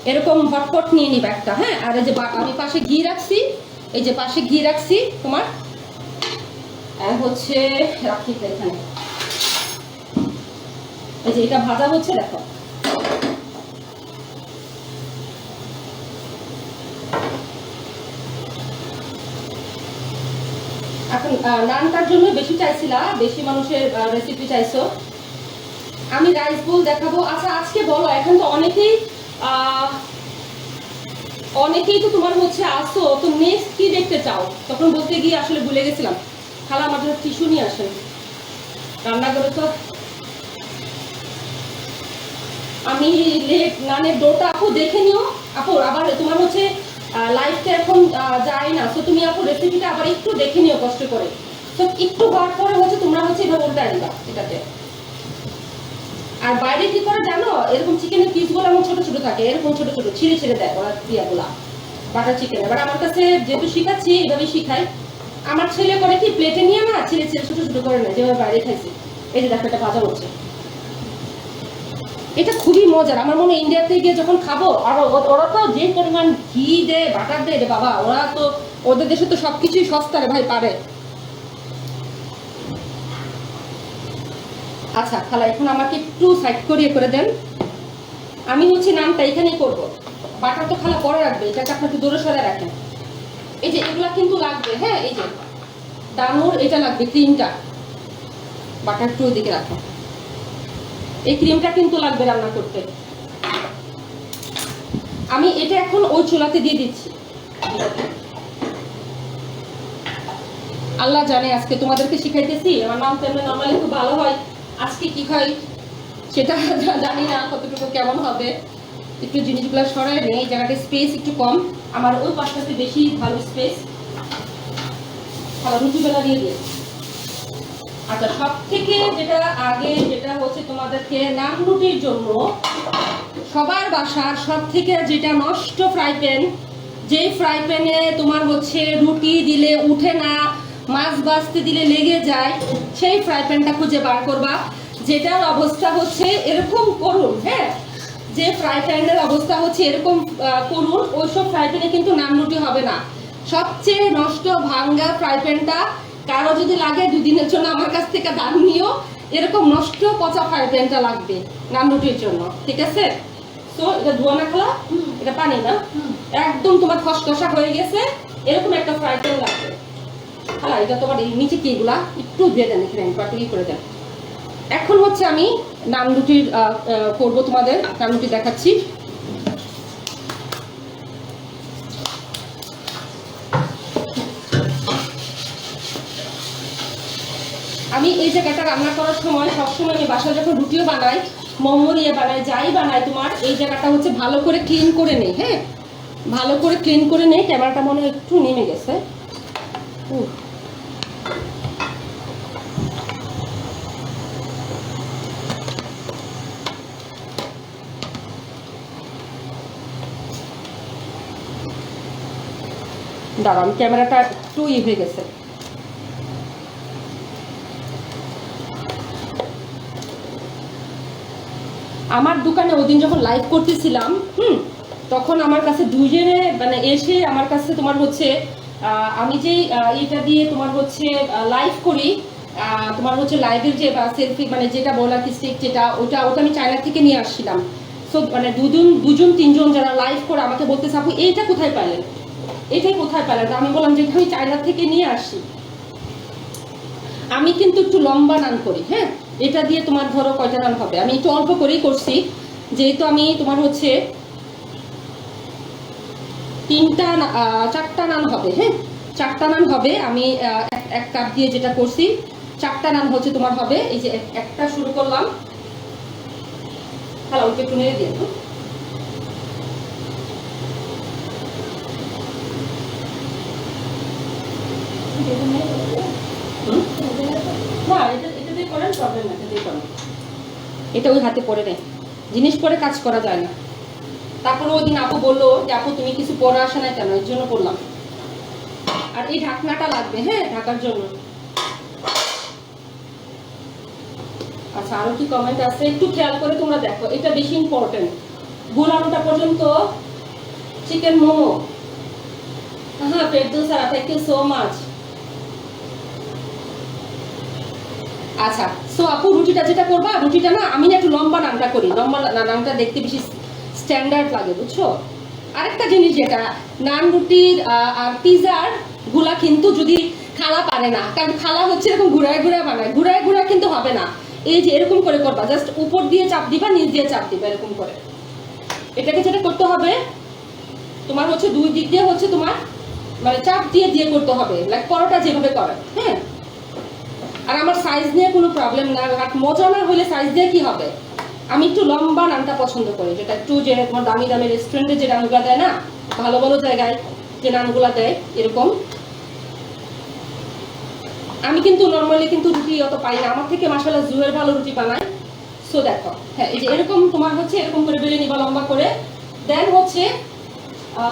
এরকম হটপট নিয়ে নিবা একটা, হ্যাঁ? আর এই যে আমি পাশে ঘি রাখছি, এই যে পাশে ঘি রাখছি তোমার, হচ্ছে রাখি এখানে। এই যে এটা ভাজা হচ্ছে দেখো, এখন নানটার জন্য বেশি চাইছিলা, বেশি মানুষের রেসিপি চাইছো, আমি রাইস বোল দেখাবো। আচ্ছা আজকে বলো, এখন তো অনেকেই তো তোমার হচ্ছে আসো, তো নেক্সট কি দেখতে চাও? তখন বলতে গিয়ে আসলে ভুলে গেছিলাম। খালা আমার জন্য টিস্যু নিয়ে আসেন, রান্নাঘরে তো আমি নানের ডোটা আপু দেখে নিও আপু। আবার তোমার হচ্ছে লাইফটা এখন যায় না, তো তুমি আপু রেসিপিটা আবার একটু দেখে নিও কষ্ট করে। তো একটু হওয়ার পরে হচ্ছে তোমরা হচ্ছে এভাবে উল্টে আনবা এটাতে। আর বাইরে কি করে জানো, এরকম চিকেনের পিসগুলো এমন ছোট ছোট থাকে, এরকম ছোট ছোট ছিঁড়ে ছিঁড়ে দেয় ওরা ইয়াগুলা বাটার চিকেন। এবার আমার কাছে যেহেতু শিখাচ্ছি এভাবেই শিখাই। আমার ছেলে করে কি প্লেটে নিয়ে না ছিঁড়ে ছিঁড়ে ছোট ছোট করে নেয়, যেভাবে বাইরে খাইছি। এই যে দেখো এটা ভাজা হচ্ছে, এটা খুবই মজার। আমার মনে হয় ইন্ডিয়াতে গিয়ে যখন খাবো, আর ওরা তো যে পরিমাণ ঘি দেয় বাটার দেয় রে বাবা, ওরা তো ওদের দেশে তো সবকিছুই সস্তা রে ভাই, পারে। আচ্ছা খালা এখন আমাকে একটু সাইড করিয়ে করে দেন, আমি হচ্ছে নামটা এখানেই করব। বাটার তো খালা পরে রাখবে, এটাকে আপনাকে দূরে সরে রাখেন। এই যে এগুলা কিন্তু লাগবে, হ্যাঁ? এই যে ডানোর এটা লাগবে, ক্রিমটা। বাটার একটু ওইদিকে রাখো, এই ক্রিমটা কিন্তু লাগবে রান্না করতে। আমি এটা এখন ওই চুলাতে দিয়ে দিচ্ছি। আল্লাহ জানে আজকে তোমাদেরকে শিখাইতেছি, আমার নাম তো এমনি নর্মালি খুব ভালো হয়, আজকে কি হয় সেটা জানি না কতটুকু কেমন হবে। একটু জিনিসগুলো সরাই নেই, এই জায়গাটা স্পেস একটু কম, আমার ওই পাশটাতে বেশি ভালো স্পেস। ভালো রুটি বেলা দিয়ে দিয়ে। আচ্ছা, সব থেকে যেটা আগে যেটা হচ্ছে তোমাদেরকে নান রুটির জন্য সবার বাসার সব থেকে যেটা নষ্ট ফ্রাই প্যান, যে ফ্রাই প্যানে তোমার হচ্ছে রুটি দিলে উঠে না, মাছ ভাজতে দিলে লেগে যায়, সেই ফ্রাই প্যানটা খুঁজে বার করবা যেটার অবস্থা হচ্ছে এরকম করুন। হ্যাঁ, যে ফ্রাই প্যানের অবস্থা হচ্ছে এরকম করুন, ওইসব ফ্রাই প্যানে কিন্তু নান রুটি হবে না। সবচেয়ে নষ্ট ভাঙ্গা ফ্রাই প্যানটা কারো যদি লাগে 2 দিনের জন্য আমার কাছ থেকে দাম নিও, এরকম নষ্ট পচা ফ্রাই প্যানটা লাগবে নান রুটির জন্য, ঠিক আছে? তো এটা ধোয়া না খালা, এটা পানি না, একদম তোমার খসখসা হয়ে গেছে, এরকম একটা ফ্রাই প্যান লাগবে খালা। এটা তোমার এই নিচে কি এগুলা একটু দিয়ে দেন, এখানে পাটি করে দেন। এখন হচ্ছে আমি নান রুটির করবো, তোমাদের নান রুটি দেখাচ্ছি। আমি এই জায়গাটা রান্না করার সময় সবসময় আমি বাসায় যখন রুটিও বানাই, মোমো দিয়ে বানাই, যাই বানাই, তোমার এই জায়গাটা হচ্ছে ভালো করে ক্লিন করে নেই। হ্যাঁ, ভালো করে ক্লিন করে নেই। ক্যামেরাটা মনে হয় একটু নেমে গেছে। দাঁড়ান, ক্যামেরাটা একটু হয়ে গেছে। আমার দোকানে ওদিন যখন লাইভ করতেছিলাম, তখন আমার কাছে দুজনে মানে এসে আমার কাছে তোমার হচ্ছে আমি যে এটা দিয়ে তোমার হচ্ছে লাইভ করি, তোমার হচ্ছে লাইভের যে সেলফি মানে যেটা বলার স্টিক যেটা ওটা আমি চায়না থেকে নিয়ে আসছিলাম। সো মানে দুজন তিনজন যারা লাইভ করে আমাকে বলতেছে আপু এইটা কোথায় পেলেন, এটাই কোথায় পেলেন? আমি বললাম যে আমি চায়না থেকে নিয়ে আসি। আমি কিন্তু একটু লম্বা নান করি। হ্যাঁ, এটা দিয়ে তোমার ধরো কয়টা নান হবে, আমি একটু অল্প করেই করছি, যেহেতু আমি তোমার হচ্ছে 4টা নান হবে। হ্যাঁ, 4টা নান হবে। আমি 1 কাপ দিয়ে যেটা করছি 4টা নান হচ্ছে তোমার হবে। এই যে একটা শুরু করলাম, হ্যালো ওকে একটু নেড়ে দিয়ে না, এটা দিয়ে করেন, প্রবলেম না, এটা দিয়ে করেন। এটা ওই হাতে পড়ে নেই, জিনিস পরে কাজ করা যায় না। তারপরে ওই দিন আপু বললো যে আপু তুমি কিছু পরে আসে নাই কেন, এর জন্য করলাম। আর এই ঢাকনাটা লাগবে, হ্যাঁ, ঢাকার জন্য। আচ্ছা, আরো কি কমেন্ট আছে একটু খেয়াল করে তোমরা দেখো, এটা বেশি ইম্পর্টেন্ট। গোলানোটা পর্যন্ত চিকেন মোমো। হ্যাঁ, পেটদুসারা, থ্যাংক ইউ সো মাচ। আচ্ছা, সো আপু রুটিটা যেটা করবা, রুটিটা না আমি না একটু লম্বা নানটা করি, লম্বা নানটা দেখতে বেশি স্ট্যান্ডার্ড লাগে, বুঝছো? আরেকটা জিনিস যেটা নান রুটির আর পিজার গুলা কিন্তু যদি খালা পারে না, কারণ খালা হচ্ছে এরকম ঘুরায় ঘুরায় বানায়, ঘুরায় ঘুরায় কিন্তু হবে না। এই যে এরকম করে করবা, জাস্ট উপর দিয়ে চাপ দিবা, নিচ দিয়ে চাপ দিবা, এরকম করে। এটাকে যেটা করতে হবে তোমার হচ্ছে 2 দিক দিয়ে হচ্ছে তোমার মানে চাপ দিয়ে দিয়ে করতে হবে, লাইক পরোটা যেভাবে করে। হ্যাঁ, আর আমার সাইজ নিয়ে কোনো প্রবলেম না, আর মজা না হলে সাইজ দিয়ে কি হবে। আমি একটু লম্বা নানটা পছন্দ করি, যেটা একটু যে তোমার দামি দামি রেস্টুরেন্টে যে নানগুলা দেয় না, ভালো ভালো জায়গায় যে নানগুলা দেয় এরকম। আমি কিন্তু নর্মালি কিন্তু রুটি অত পাই না, আমার থেকে মাশাআল্লাহ জুয়ের ভালো রুটি বানায়। সো দেখো, হ্যাঁ, এই যে এরকম তোমার হচ্ছে এরকম করে বেলে নিবা লম্বা করে। দেন হচ্ছে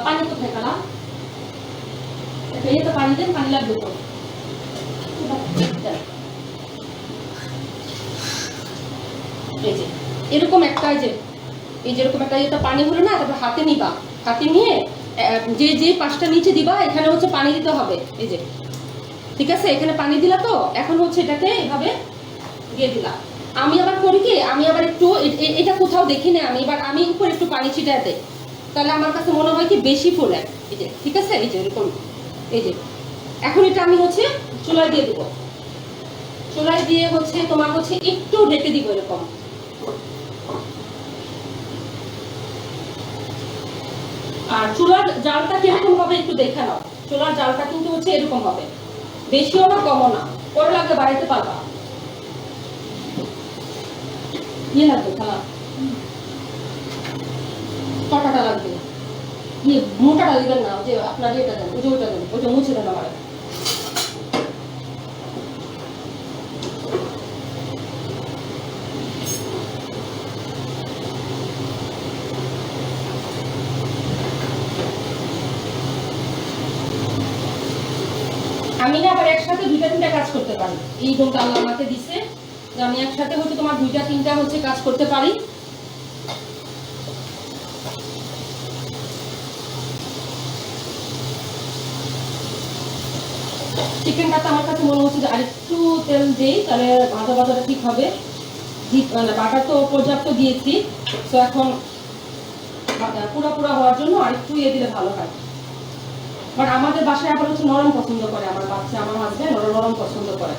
পানি কোথায় কালা, এই তো পানি দেন, পানি লাগবে তো। এই যে এরকম একটা এই যেরকম একটা এটা পানি হলো না, তারপর হাতে নিবা, হাতে নিয়ে যে যে পাশটা নিচে দিবা এখানে হচ্ছে পানি দিতে হবে। এই যে ঠিক আছে, এখানে পানি দিলা তো, এখন হচ্ছে এটাকে এভাবে দিয়ে দিলা। আমি আবার করি কি, আমি আবার একটু এটা কোথাও দেখি না, আমি উপরে একটু পানি ছিটায় দেই, তাহলে আমার কাছে মনে হয় কি বেশি ফুলে। এই যে ঠিক আছে, এই যে এরকম। এই যে এখন এটা আমি হচ্ছে চুলায় দিয়ে দেবো, চুলায় দিয়ে হচ্ছে তোমার হচ্ছে একটু ঢেকে দিব এরকম। আর চুলার জালটা কিরকম হবে একটু দেখে নাও, চুলার জালটা কিন্তু হচ্ছে এরকম হবে, বেশিও না কমও না, পরে লাগলে বাড়াইতে পারবা। ইয়ে লাগবে খালা, কটাটা লাগবে, ইয়ে মোটাটা দিবেন না, যে আপনার এটা দেন, ওই যে ওইটা দেন, ওইটা মুছে দেন আমার। আমি না আবার একসাথে দুইটা তিনটা কাজ করতে পারি, এই গুণটা আল্লাহ আমাকে দিছে যে আমি একসাথে হচ্ছে তোমার দুইটা তিনটা হচ্ছে কাজ করতে পারি। চিকেনটাতে আমার কাছে মনে হচ্ছে যে আরেকটু তেল দিই, তাহলে ভাজা ভাজাটা ঠিক হবে। মানে বাটার তো পর্যাপ্ত দিয়েছি, তো এখন পুরা পুরা হওয়ার জন্য আরেকটু ইয়ে দিলে ভালো হয়। বাট আমাদের বাসায় আবার হচ্ছে নরম পছন্দ করে, আমার বাচ্চা আমার হাজবেন্ড নরম নরম পছন্দ করে।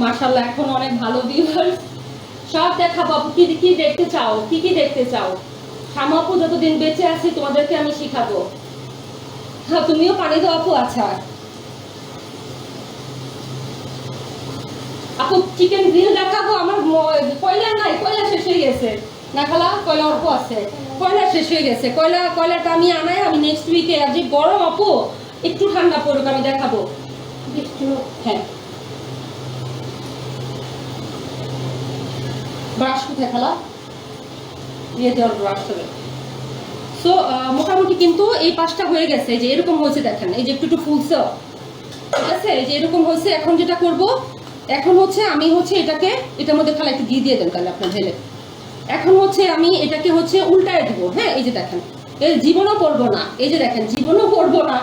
মাশাআল্লাহ, এখন অনেক ভালো ভিউয়ার্স। সব দেখাবো আপু, কি কি দেখতে চাও, কি কি দেখতে চাও। শামু আপু যতদিন বেঁচে আছি তোমাদেরকে আমি শিখাবো। হ্যাঁ, তুমিও পানি দাও আপু। আচ্ছা আপু, চিকেন গ্রিল দেখাবো। আমার কয়লা নাই, কয়লা শেষ হয়ে গেছে না খালা, কয়লা অল্প আছে, কয়লা শেষ হয়ে গেছে। কয়লাটা আমি আনাই, আমি নেক্সট উইকে। আর যে গরম আপু, একটু ঠান্ডা পড়ুক, আমি দেখাবো। হ্যাঁ, ব্রাশ কোথায় খালা, দিয়ে দেওয়ার ব্রাশ হবে। সো মোটামুটি কিন্তু এই পাশটা হয়ে গেছে, যে এরকম হয়েছে দেখেন, এই যে একটু একটু ফুলছে, ঠিক আছে, এই যে এরকম হয়েছে। এখন যেটা করব, এখন হচ্ছে আমি হচ্ছে এটাকে, এটার মধ্যে খালা একটু ঘি দিয়ে দেন তাহলে আপনার ঢেলে। এখন হচ্ছে আমি এটাকে হচ্ছে উল্টায় দিব। হ্যাঁ, এই যে দেখেন, এই জীবনও পড়বো না, এই যে দেখেন জীবনও পড়বো না,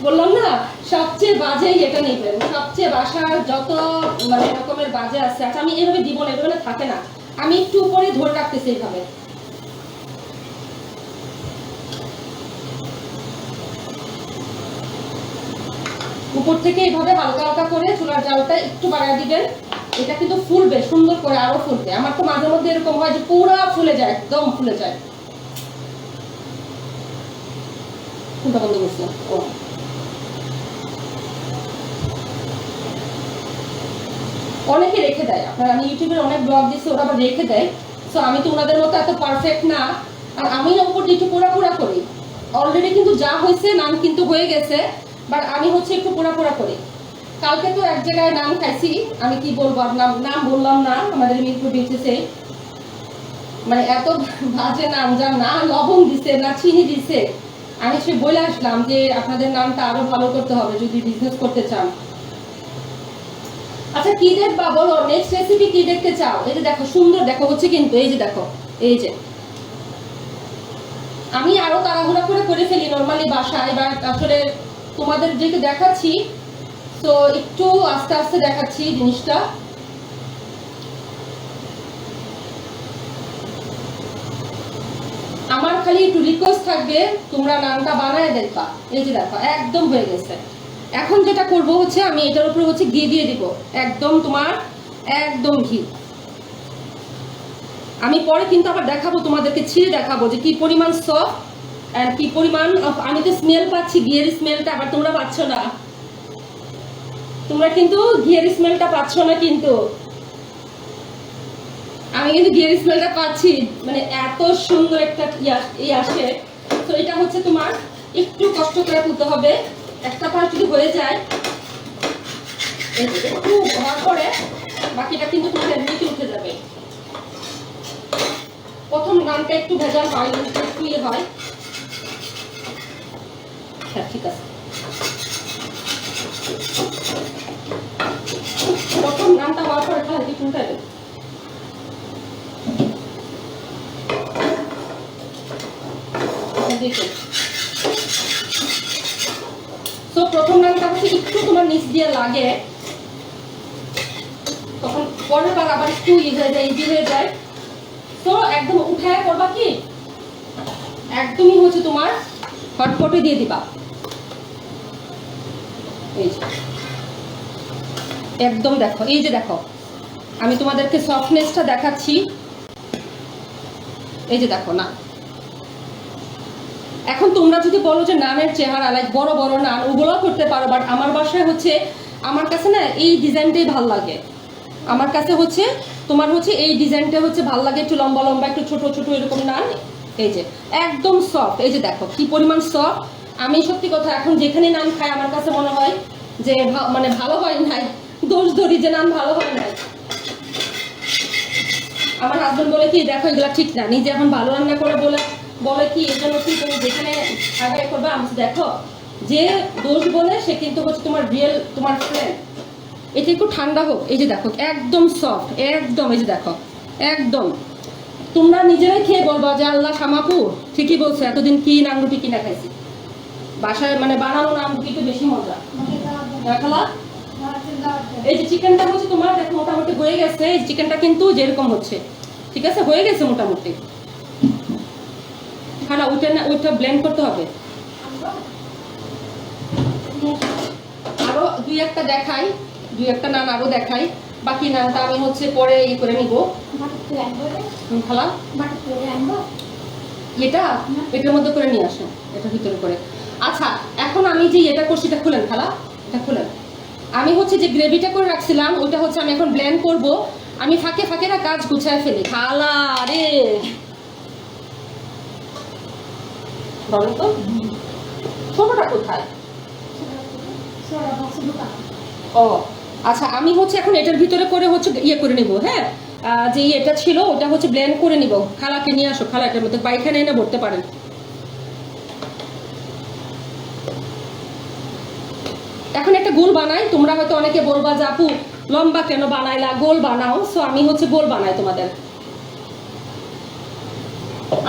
বললাম না সবচেয়ে বাজে এটা নিবেন, সবচেয়ে বাসার যত মানে এরকমের বাজে আছে। আচ্ছা, আমি এভাবে দিব না, এভাবে থাকে না, আমি একটু উপরে ধরে রাখতেছি এইভাবে। উপর থেকে এইভাবে হালকা হালকা করে চুলার জালটা একটু বাড়ায় দিবেন। এটা কিন্তু ফুলবে সুন্দর করে, আরো ফুলবে। আমার তো মাঝে মধ্যে এরকম হয় যে পুরা ফুলে যায়, একদম ফুলে যায়। কোনটা বন্ধ করছিলাম? ও, অনেকে রেখে দেয় আপনার, আমি ইউটিউবের অনেক ব্লগ দিচ্ছি, ওরা আবার রেখে দেয়। সো আমি তো ওনাদের মতো এত পারফেক্ট না, আর আমি উপর দিয়ে একটু পোড়া পোড়া করি। অলরেডি কিন্তু যা হয়েছে, নান কিন্তু হয়ে গেছে, বাট আমি হচ্ছে একটু পোড়া পোড়া করি। কালকে তো এক জায়গায় নান খাইছি, আমি কি বলবো, নাম বললাম না, আমাদের মিরপুর বিচেছে, মানে এত বাজে নাম, যা না লবণ দিছে না চিনি দিছে। আমি সে বলে আসলাম যে আপনাদের নামটা আরো ভালো করতে হবে যদি বিজনেস করতে চান। আচ্ছা, কি দেখবা বলো, নেক্সট রেসিপি কি দেখতে চাও? এই যে দেখো, সুন্দর দেখো হচ্ছে কিন্তু, এই যে দেখো, এই যে আমি আরো তাড়াহুড়া করে ফেলি নরমালি বাসায়, বাট আসলে তোমাদের যেহেতু দেখাচ্ছি, তো একটু আস্তে আস্তে দেখাচ্ছি জিনিসটা। আমার খালি একটু রিকোয়েস্ট থাকবে, তোমরা নানটা বানায় দেখবা। এই যে দেখো, একদম হয়ে গেছে। এখন যেটা করব হচ্ছে, আমি এটার উপরে হচ্ছে ঘি দিয়ে দিব, একদম তোমার একদম ঘি। আমি পরে কিন্তু আবার দেখাবো তোমাদেরকে, ছিঁড়ে দেখাবো যে কি পরিমাণ সফট আর কি পরিমাণ। আমি তো স্মেল পাচ্ছি, ঘিয়ের স্মেলটা, আবার তোমরা পাচ্ছ না। তোমরা কিন্তু ঘিয়ের স্মেলটা পাচ্ছ না, কিন্তু আমি কিন্তু ঘিয়ের স্মেলটা পাচ্ছি। মানে এত সুন্দর একটা ই আসে। তো এটা হচ্ছে তোমার একটু কষ্ট করে তুলতে হবে। একটা পাশ যদি হয়ে যায়, একটু হওয়ার পরে বাকিটা কিন্তু তোমার এমনিতে উঠে যাবে। প্রথম নানটা একটু ভেজাল হয়, একটু ইয়ে হয়। হ্যাঁ, ঠিক আছে। প্রথম নানটা হওয়ার পরে তাহলে কি উল্টাই দেবে। তো প্রথম নানটা হচ্ছে একটু তোমার নিচ দিয়ে লাগে, তখন পরের বার আবার একটু ইজি হয়ে যায়। তো একদম উঠায় করবা কি, একদমই হচ্ছে তোমার হটপটে দিয়ে দিবা। এই যে একদম দেখো, এই যে দেখো, আমি তোমাদেরকে সফটনেসটা দেখাচ্ছি। এই যে দেখো না, এখন তোমরা যদি বলো যে নানের চেহারা লাইক বড় বড় নান ওগুলোও করতে পারো, বাট আমার বাসায় হচ্ছে আমার কাছে না এই ডিজাইনটাই ভাল লাগে। আমার কাছে হচ্ছে তোমার হচ্ছে এই ডিজাইনটা হচ্ছে ভাল লাগে, একটু লম্বা লম্বা একটু ছোট ছোট এরকম নান। এই যে একদম সফট, এই যে দেখো কি পরিমাণ সফট। আমি সত্যি কথা এখন যেখানে নান খাই আমার কাছে মনে হয় যে মানে ভালো হয় নাই, দোষ ধরি যে নান ভালো হয় নাই। আমার হাজবেন্ড বলে কি দেখো এগুলা ঠিক না, নিজে এখন ভালো রান্না করে বলে কি এই জন্য কি তুমি যেখানে আগে করবে আমি দেখো যে দোষ বলে সে কিন্তু হচ্ছে তোমার রিয়েল তোমার ফ্রেন্ড। এটা একটু ঠান্ডা হোক, এই যে দেখো একদম সফট একদম, এই যে দেখো একদম তোমরা নিজেরাই খেয়ে বলবা যে আল্লাহ শামাপু ঠিকই বলছো, এতদিন কি নান রুটি কিনা খাইছি, বাসায় মানে বানানো নান রুটি একটু বেশি মজা। দেখালা এই যে চিকেনটা হচ্ছে তোমার দেখো মোটামুটি হয়ে গেছে, এই চিকেনটা কিন্তু যেরকম হচ্ছে ঠিক আছে হয়ে গেছে মোটামুটি। খালা ওইটা ব্লেন্ড করতে হবে। আরো দুই একটা নান আরো দেখাই, বাকি নানটা আমি হচ্ছে পরে ই করে নিব। খালা এটার মধ্যে করে নিয়ে আসেন, এটার ভিতরে করে। আচ্ছা এখন আমি যে এটা করছি এটা খুলেন খালা, এটা খুলেন। আমি হচ্ছে যে গ্রেভিটা করে রাখছিলাম ওইটা হচ্ছে আমি এখন ব্লেন্ড করব। আমি ফাঁকে ফাঁকে না কাজ গুছায় ফেলি। খালা রে বলেন তো ছোটটা কোথায়? ও আচ্ছা আমি হচ্ছে এখন এটার ভিতরে করে হচ্ছে ইয়ে করে নিব। হ্যাঁ যে এটা ছিল ওটা হচ্ছে ব্লেন্ড করে নিব। খালাকে নিয়ে আসো, খালা এটার মধ্যে পায়খানা এনে ভরতে পারেন। এখন একটা গোল বানাই, তোমরা হয়তো অনেকে বলবা যে আপু লম্বা কেন বানাইলা, গোল বানাও। সো আমি হচ্ছে গোল বানাই তোমাদের।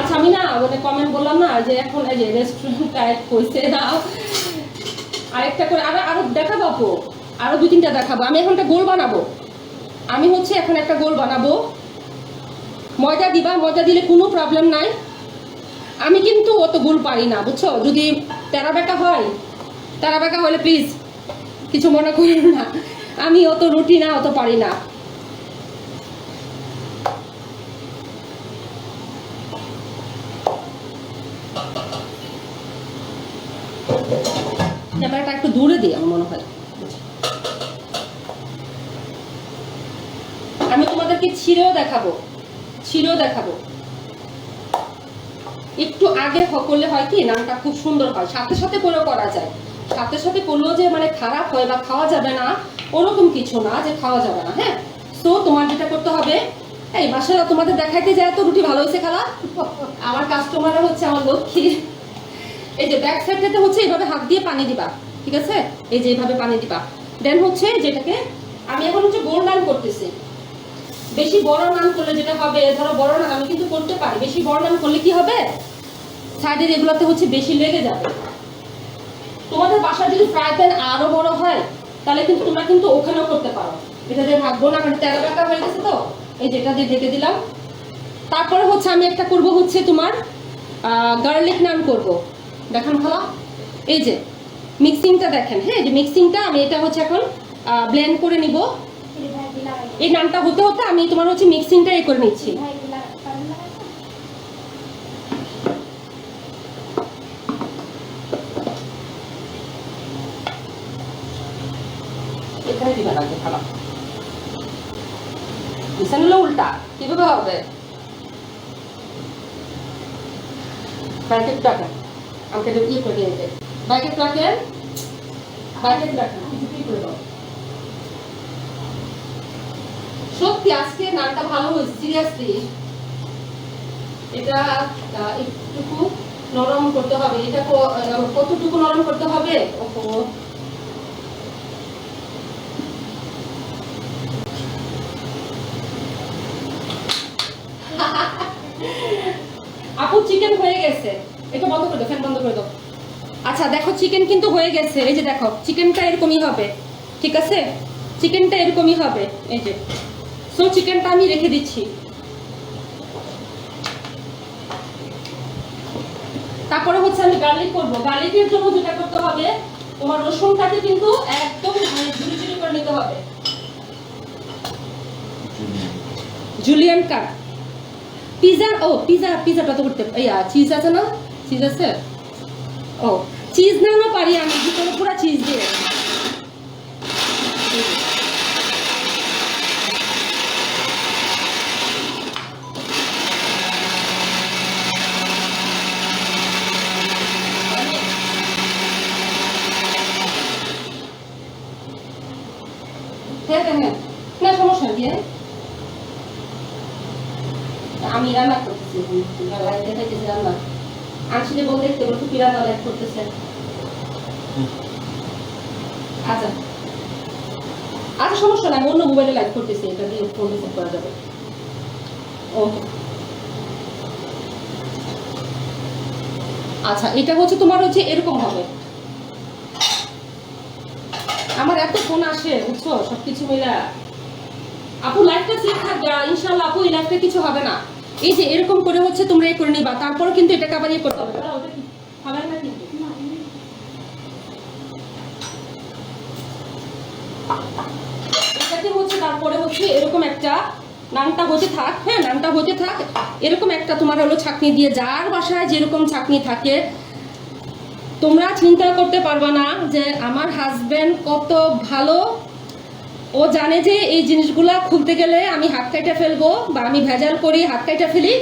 আচ্ছা আমি না মানে কমেন্ট বললাম না যে এখন এই যে রেস্টুরেন্ট টাইপ হয়েছে না, আরেকটা করে আরো দেখাবো আপু, আরো 2-3টা দেখাবো। আমি এখন একটা গোল বানাবো। আমি হচ্ছে এখন একটা গোল বানাবো। ময়দা দিবা, ময়দা দিলে কোনো প্রবলেম নাই। আমি কিন্তু অত গোল পারি না বুঝছো, যদি তেরা বেঁকা হলে প্লিজ কিছু মনে করো না, আমি অত রুটি না অত পারি না। ক্যামেরাটা একটু দূরে দিই আমার মনে হয়। আমি তোমাদেরকে ছিঁড়েও দেখাবো। একটু আগে করলে হয় কি নানটা খুব সুন্দর হয়, সাথে সাথে করেও করা যায়। সাথে সাথে করলেও যে মানে খারাপ হয় বা খাওয়া যাবে না ওরকম কিছু না যে খাওয়া যাবে না। হ্যাঁ তো তোমার যেটা করতে হবে, এই মাশাআল্লাহ তোমাদের দেখাইতে যায় তো রুটি ভালো হয়েছে খালা। আমার কাস্টমাররা হচ্ছে আমার লক্ষ্মী। এই যে ব্যাক সাইডটাতে হচ্ছে এইভাবে হাত দিয়ে পানি দিবা, ঠিক আছে? এই যে এইভাবে পানি দিবা। দেন হচ্ছে যেটাকে আমি এখন হচ্ছে গোল নান করতেছি। বেশি বড় নান করলে যেটা হবে, ধরো বড় নান আমি কিন্তু করতে পারি, বেশি বড় নান করলে কি হবে সাইডের এগুলোতে হচ্ছে বেশি লেগে যাবে। তোমাদের বাসায় যদি ফ্রাই প্যান আরো বড় হয় তাহলে কিন্তু তোমরা কিন্তু ওখানেও করতে পারো। এটা দিয়ে ভাগবো না, কারণ তেরো টাকা হয়ে গেছে তো এই যেটা দিয়ে ঢেকে দিলাম। তারপরে হচ্ছে আমি একটা করব হচ্ছে তোমার গার্লিক নান করব। দেখেন খালা এই যে মিক্সিংটা দেখেন। হ্যাঁ যে মিক্সিংটা আমি এটা হচ্ছে এখন ব্লেন্ড করে নিব। এই নানটা হতে হতে আমি তোমার হচ্ছে মিক্সিংটা এই করে নিচ্ছি। এখানে দিবা লাগবে খালা, মিশান হলো উল্টা কিভাবে হবে? প্যাকেট রাখেন, আমাকে ইয়ে করে দিয়ে প্যাকেট রাখেন, কি করে দাও। সত্যি আজকে নানটা ভালো হয়েছে সিরিয়াসলি। এটা একটু নরম করতে হবে। এটা কতটুকু নরম করতে হবে? ওহো আপু চিকেন হয়ে গেছে, এটা বন্ধ করে দাও, ফ্যান বন্ধ করে দাও। আচ্ছা দেখো চিকেন কিন্তু হয়ে গেছে। এই যে দেখো চিকেনটা এরকমই হবে, ঠিক আছে? চিকেনটা এরকমই হবে এই যে। সো চিকেনটা আমি রেখে দিচ্ছি। তারপরে হচ্ছে আমি গার্লিক করব। গার্লিকের জন্য যেটা করতে হবে তোমার রসুনটাকে কিন্তু একদম ঝুরি ঝুরি করে নিতে হবে, জুলিয়ান কাট। পিজাটা তো করতে চিজ আছে না? চিজ আছে ও চিজ নানো পারি আমি, ভিতরে পুরো চিজ দিয়ে। হ্যাঁ হ্যাঁ হ্যাঁ, না সমস্যা দিয়ে আমি রান্না করতেছি, লাইট দেখাইতেছি রান্না। আনসিলে বল দেখতে বলতো কি রান্না লাইট করতেছে। আচ্ছা আচ্ছা সমস্যা নাই, অন্য মোবাইলে লাইভ করতেছি, এটা দিয়ে ফোন রিসিভ করা যাবে। ওকে আচ্ছা, এটা হচ্ছে তোমার হচ্ছে এরকম হবে। আমার এত ফোন আসে বুঝছো, সবকিছু মিলা। আপু লাইভটা সেভ থাকবে ইনশাআল্লাহ, আপু এই লাইভটা কিছু হবে না। এই যে এরকম করে হচ্ছে তোমরা এই করে নিবা, তারপর কিন্তু এটাকে আবার ইয়ে করতে হবে। ওটা কি হবে না কিন্তু এটাকে হচ্ছে তারপরে হচ্ছে এরকম একটা নানটা হতে থাক, হ্যাঁ নানটা হতে থাক। এরকম একটা তোমার হলো ছাঁকনি দিয়ে, যার বাসায় যেরকম ছাঁকনি থাকে তোমরা চিন্তা করতে পারবা না যে আমার হাজবেন্ড কত ভালো। ও জানে যে এই জিনিসগুলা খুলতে গেলে আমি হাত কাটা ফেলবো, বা আমি ভেজাল করি হাত কাটা ফেলি।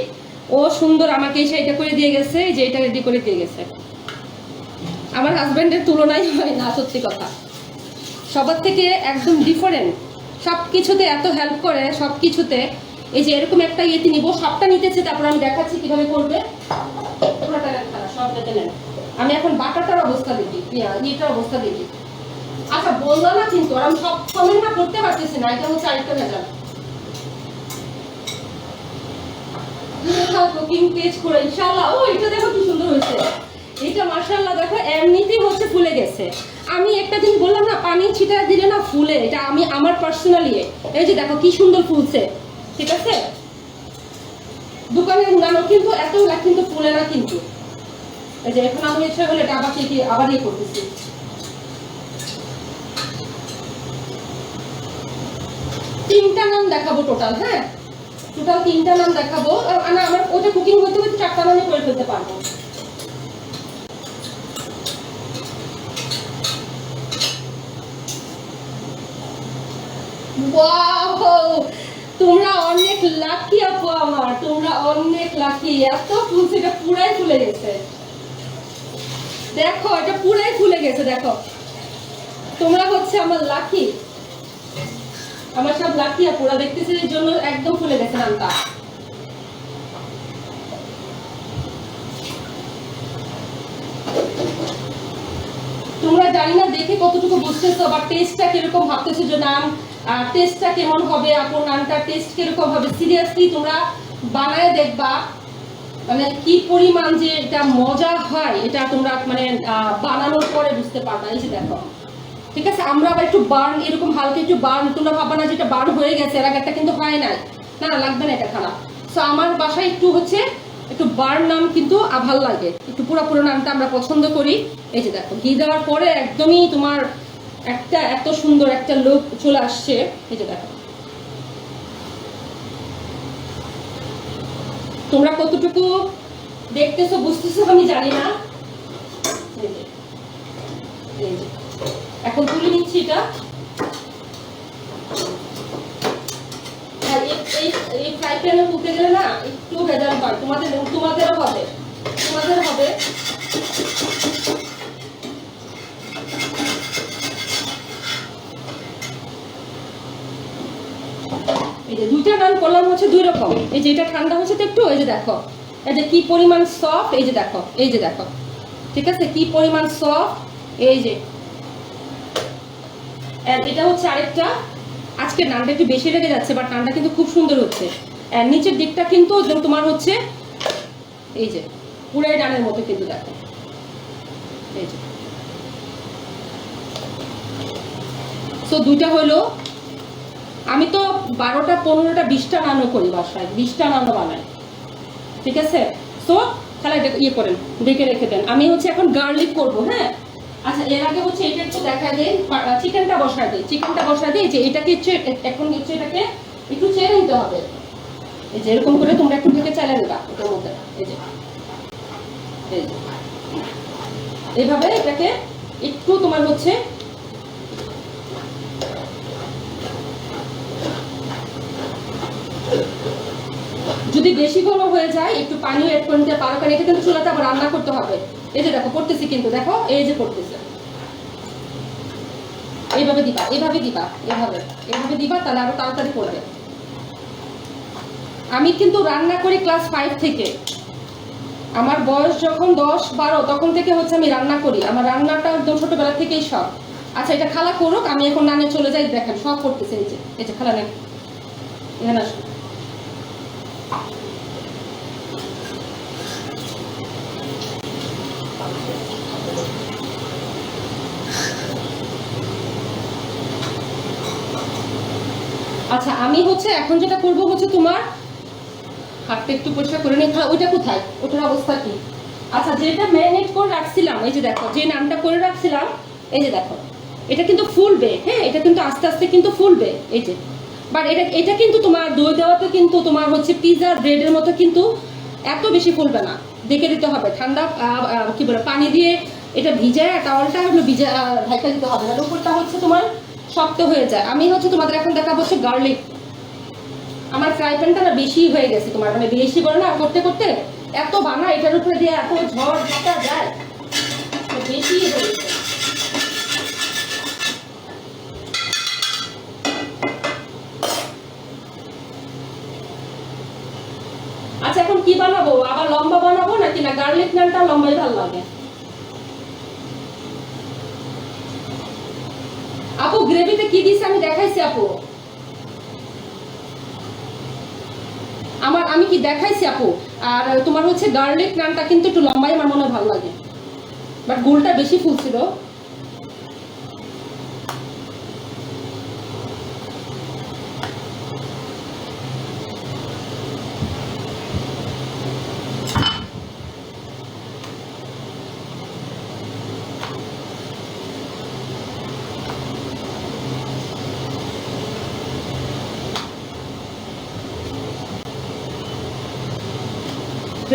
ও সুন্দর আমাকে সেইটা করে দিয়ে গেছে, যে এটা রেডি করে দিয়ে গেছে। আমার হাজবেন্ডের তুলনাই হয় না, সত্যি কথা। সবার থেকে একদম ডিফারেন্ট, সব কিছুতে এত হেল্প করে, সব কিছুতে। এই যে এরকম একটা ইয়েতে নিব, সবটা নিতেছে, তারপর আমি দেখাচ্ছি কিভাবে করবে। পুরোটা সব যেতে নেন। আমি এখন বাটাটার অবস্থা দেখি, ইয়েটার অবস্থা দেখি। আচ্ছা বললো না কিন্তু, আর আমি সব কমেন্ট না করতে পারতেছি না, এটা হচ্ছে আরেকটা ভেজাল। কুকিং পেজ করে ইনশাআল্লাহ। ও এটা দেখো কি সুন্দর হয়েছে, এটা মাশাআল্লাহ দেখো এমনিতেই হচ্ছে ফুলে গেছে। আমি একটা দিন বললাম না, পানি ছিটা দিলে না ফুলে, এটা আমি আমার পার্সোনালি। এই যে দেখো কি সুন্দর ফুলছে, ঠিক আছে। দোকানে নানো কিন্তু এতগুলা কিন্তু ফুলে না কিন্তু। এই যে এখন আমি ইচ্ছা হলে এটা আবার ইয়ে করতেছি। তিনটা নাম দেখাবো টোটাল, হ্যাঁ টোটাল তিনটা নাম দেখাবো। না আমার ওটা কুকিং হতে হতে চারটা নামে করে ফেলতে পারবো। ওয়াও তোমরা অনেক লাকি আপু আমার, তোমরা অনেক লাকি। এত ফুলছে, এটা পুরাই ফুলে গেছে, দেখো এটা পুরাই ফুলে গেছে। দেখো তোমরা হচ্ছে আমার লাকি, আমার সব লাকি আপুরা দেখতেছে, এর জন্য একদম ফুলে গেছে নামটা। তোমরা জানি না দেখে কতটুকু বুঝতেছো, বা টেস্টটা কিরকম ভাবতেছো যে নাম টেস্টটা কেমন হবে, আপন নামটার টেস্ট কিরকম হবে। সিরিয়াসলি তোমরা বানায় দেখবা, মানে কি পরিমাণ যে এটা মজা হয়, এটা তোমরা মানে বানানোর পরে বুঝতে পারবা। এই যে দেখো, ঠিক আছে। আমরা আবার একটু বার্ন, এরকম হালকা একটু বার্ন, তোমরা ভাববা না যেটা বার্ন হয়ে গেছে, এর আগেরটা কিন্তু হয় নাই, না না লাগবে না, এটা খারাপ। সো আমার বাসায় একটু হচ্ছে একটু বার্ন নাম কিন্তু ভাল লাগে, একটু পুরো নামটা আমরা পছন্দ করি। এই যে দেখো ঘি দেওয়ার পরে একদমই তোমার একটা এত সুন্দর একটা লুক চলে আসছে। এই যে দেখো তোমরা কতটুকু দেখতেছো বুঝতেছো আমি জানি না। এখন তুলে নিচ্ছি এটা। এই ফ্রাই প্যানে তুলতে গেলে না একটু ভেজাল হয়, তোমাদেরও হবে। এই যে দুইটা নান করলাম হচ্ছে দুই রকম। এই যে এটা ঠান্ডা হচ্ছে তো একটু, এই যে দেখো এই যে কি পরিমাণ সফট, এই যে দেখো, এই যে দেখো, ঠিক আছে কি পরিমাণ সফট। এই যে এটা হচ্ছে আরেকটা। আজকে নানটা একটু বেশি লেগে যাচ্ছে, বাট নানটা কিন্তু খুব সুন্দর হচ্ছে। নিচের দিকটা কিন্তু তোমার হচ্ছে এই যে পুরাই নানের মতো কিন্তু দেখো। এই যে সো দুইটা হলো। আমি তো 12টা 15টা 20টা নানও করি বাসায়, 20টা নানও বানাই, ঠিক আছে। সো তাহলে এটা ইয়ে করেন, ঢেকে রেখে দেন। আমি হচ্ছে এখন গার্লিক করবো, হ্যাঁ। আচ্ছা এর আগে হচ্ছে এটা একটু দেখা দেয়, চিকেনটা বসায় দিই। যে এটাকে এখন হচ্ছে এটাকে একটু চেড়ে নিতে হবে। এই যে এরকম করে তোমরা একটু ঢেকে চালিয়ে দেবা এটার মধ্যে। এই যে এইভাবে এটাকে একটু তোমার হচ্ছে যদি বেশি ঘন হয়ে যায় একটু পানিও অ্যাড করে নিতে পারো, কারণ এটা কিন্তু চুলাতে আবার রান্না করতে হবে। এই যে দেখো করতেছি, কিন্তু দেখো এই যে করতেছে, এইভাবে দিবা, এইভাবে দিবা, এভাবে এভাবে দিবা, তাহলে আরো তাড়াতাড়ি করবে। আমি কিন্তু রান্না করি ক্লাস 5 থেকে, আমার বয়স যখন 10-12 তখন থেকে হচ্ছে আমি রান্না করি, আমার রান্নাটা একদম ছোটবেলা থেকেই সব। আচ্ছা এটা খালা করুক, আমি এখন রান্নায় চলে যাই। দেখেন সব করতেছে, এই যে খালা নেন, এখানে আসুন। আচ্ছা আমি হচ্ছে এখন যেটা করবো হচ্ছে তোমার হাতটা একটু পরিষ্কার করে নিই। ওইটা কোথায়, ওটার অবস্থা কি? আচ্ছা যেটা ম্যারিনেট করে রাখছিলাম, এই যে দেখো যে নামটা করে রাখছিলাম, এই যে দেখো এটা কিন্তু ফুলবে, হ্যাঁ এটা কিন্তু আস্তে আস্তে কিন্তু ফুলবে, এই যে। বাট এটা কিন্তু তোমার দই দেওয়াতে কিন্তু তোমার হচ্ছে পিৎজা ব্রেডের মতো কিন্তু এত বেশি ফুলবে না, দেখে দিতে হবে। ঠান্ডা কি বলে পানি দিয়ে এটা ভিজায়, টাওয়ালটা হলো ভিজা ঢাকা দিতে হবে, আর উপরটা হচ্ছে তোমার শক্ত হয়ে যায়। আমি হচ্ছে তোমাদের এখন দেখা হচ্ছে গার্লিক, আমার ফ্রাই প্যানটা না বেশি হয়ে গেছে তোমার, মানে বেশি করে না করতে করতে এত বানা এটার উপরে দিয়ে এত ঝড় ঝাঁটা যায়, বেশি হয়ে গেছে। আচ্ছা এখন কি বানাবো, আবার লম্বা বানাবো নাকি না গার্লিক নানটা লম্বাই ভালো লাগে? আপু গ্রেভিতে কি দিছে আমি দেখাইছি আপু, আমি কি দেখাইছি আপু। আর তোমার হচ্ছে গার্লিক নানটা কিন্তু একটু লম্বাই আমার মনে হয় ভালো লাগে, বাট গোলটা বেশি ফুলছিল।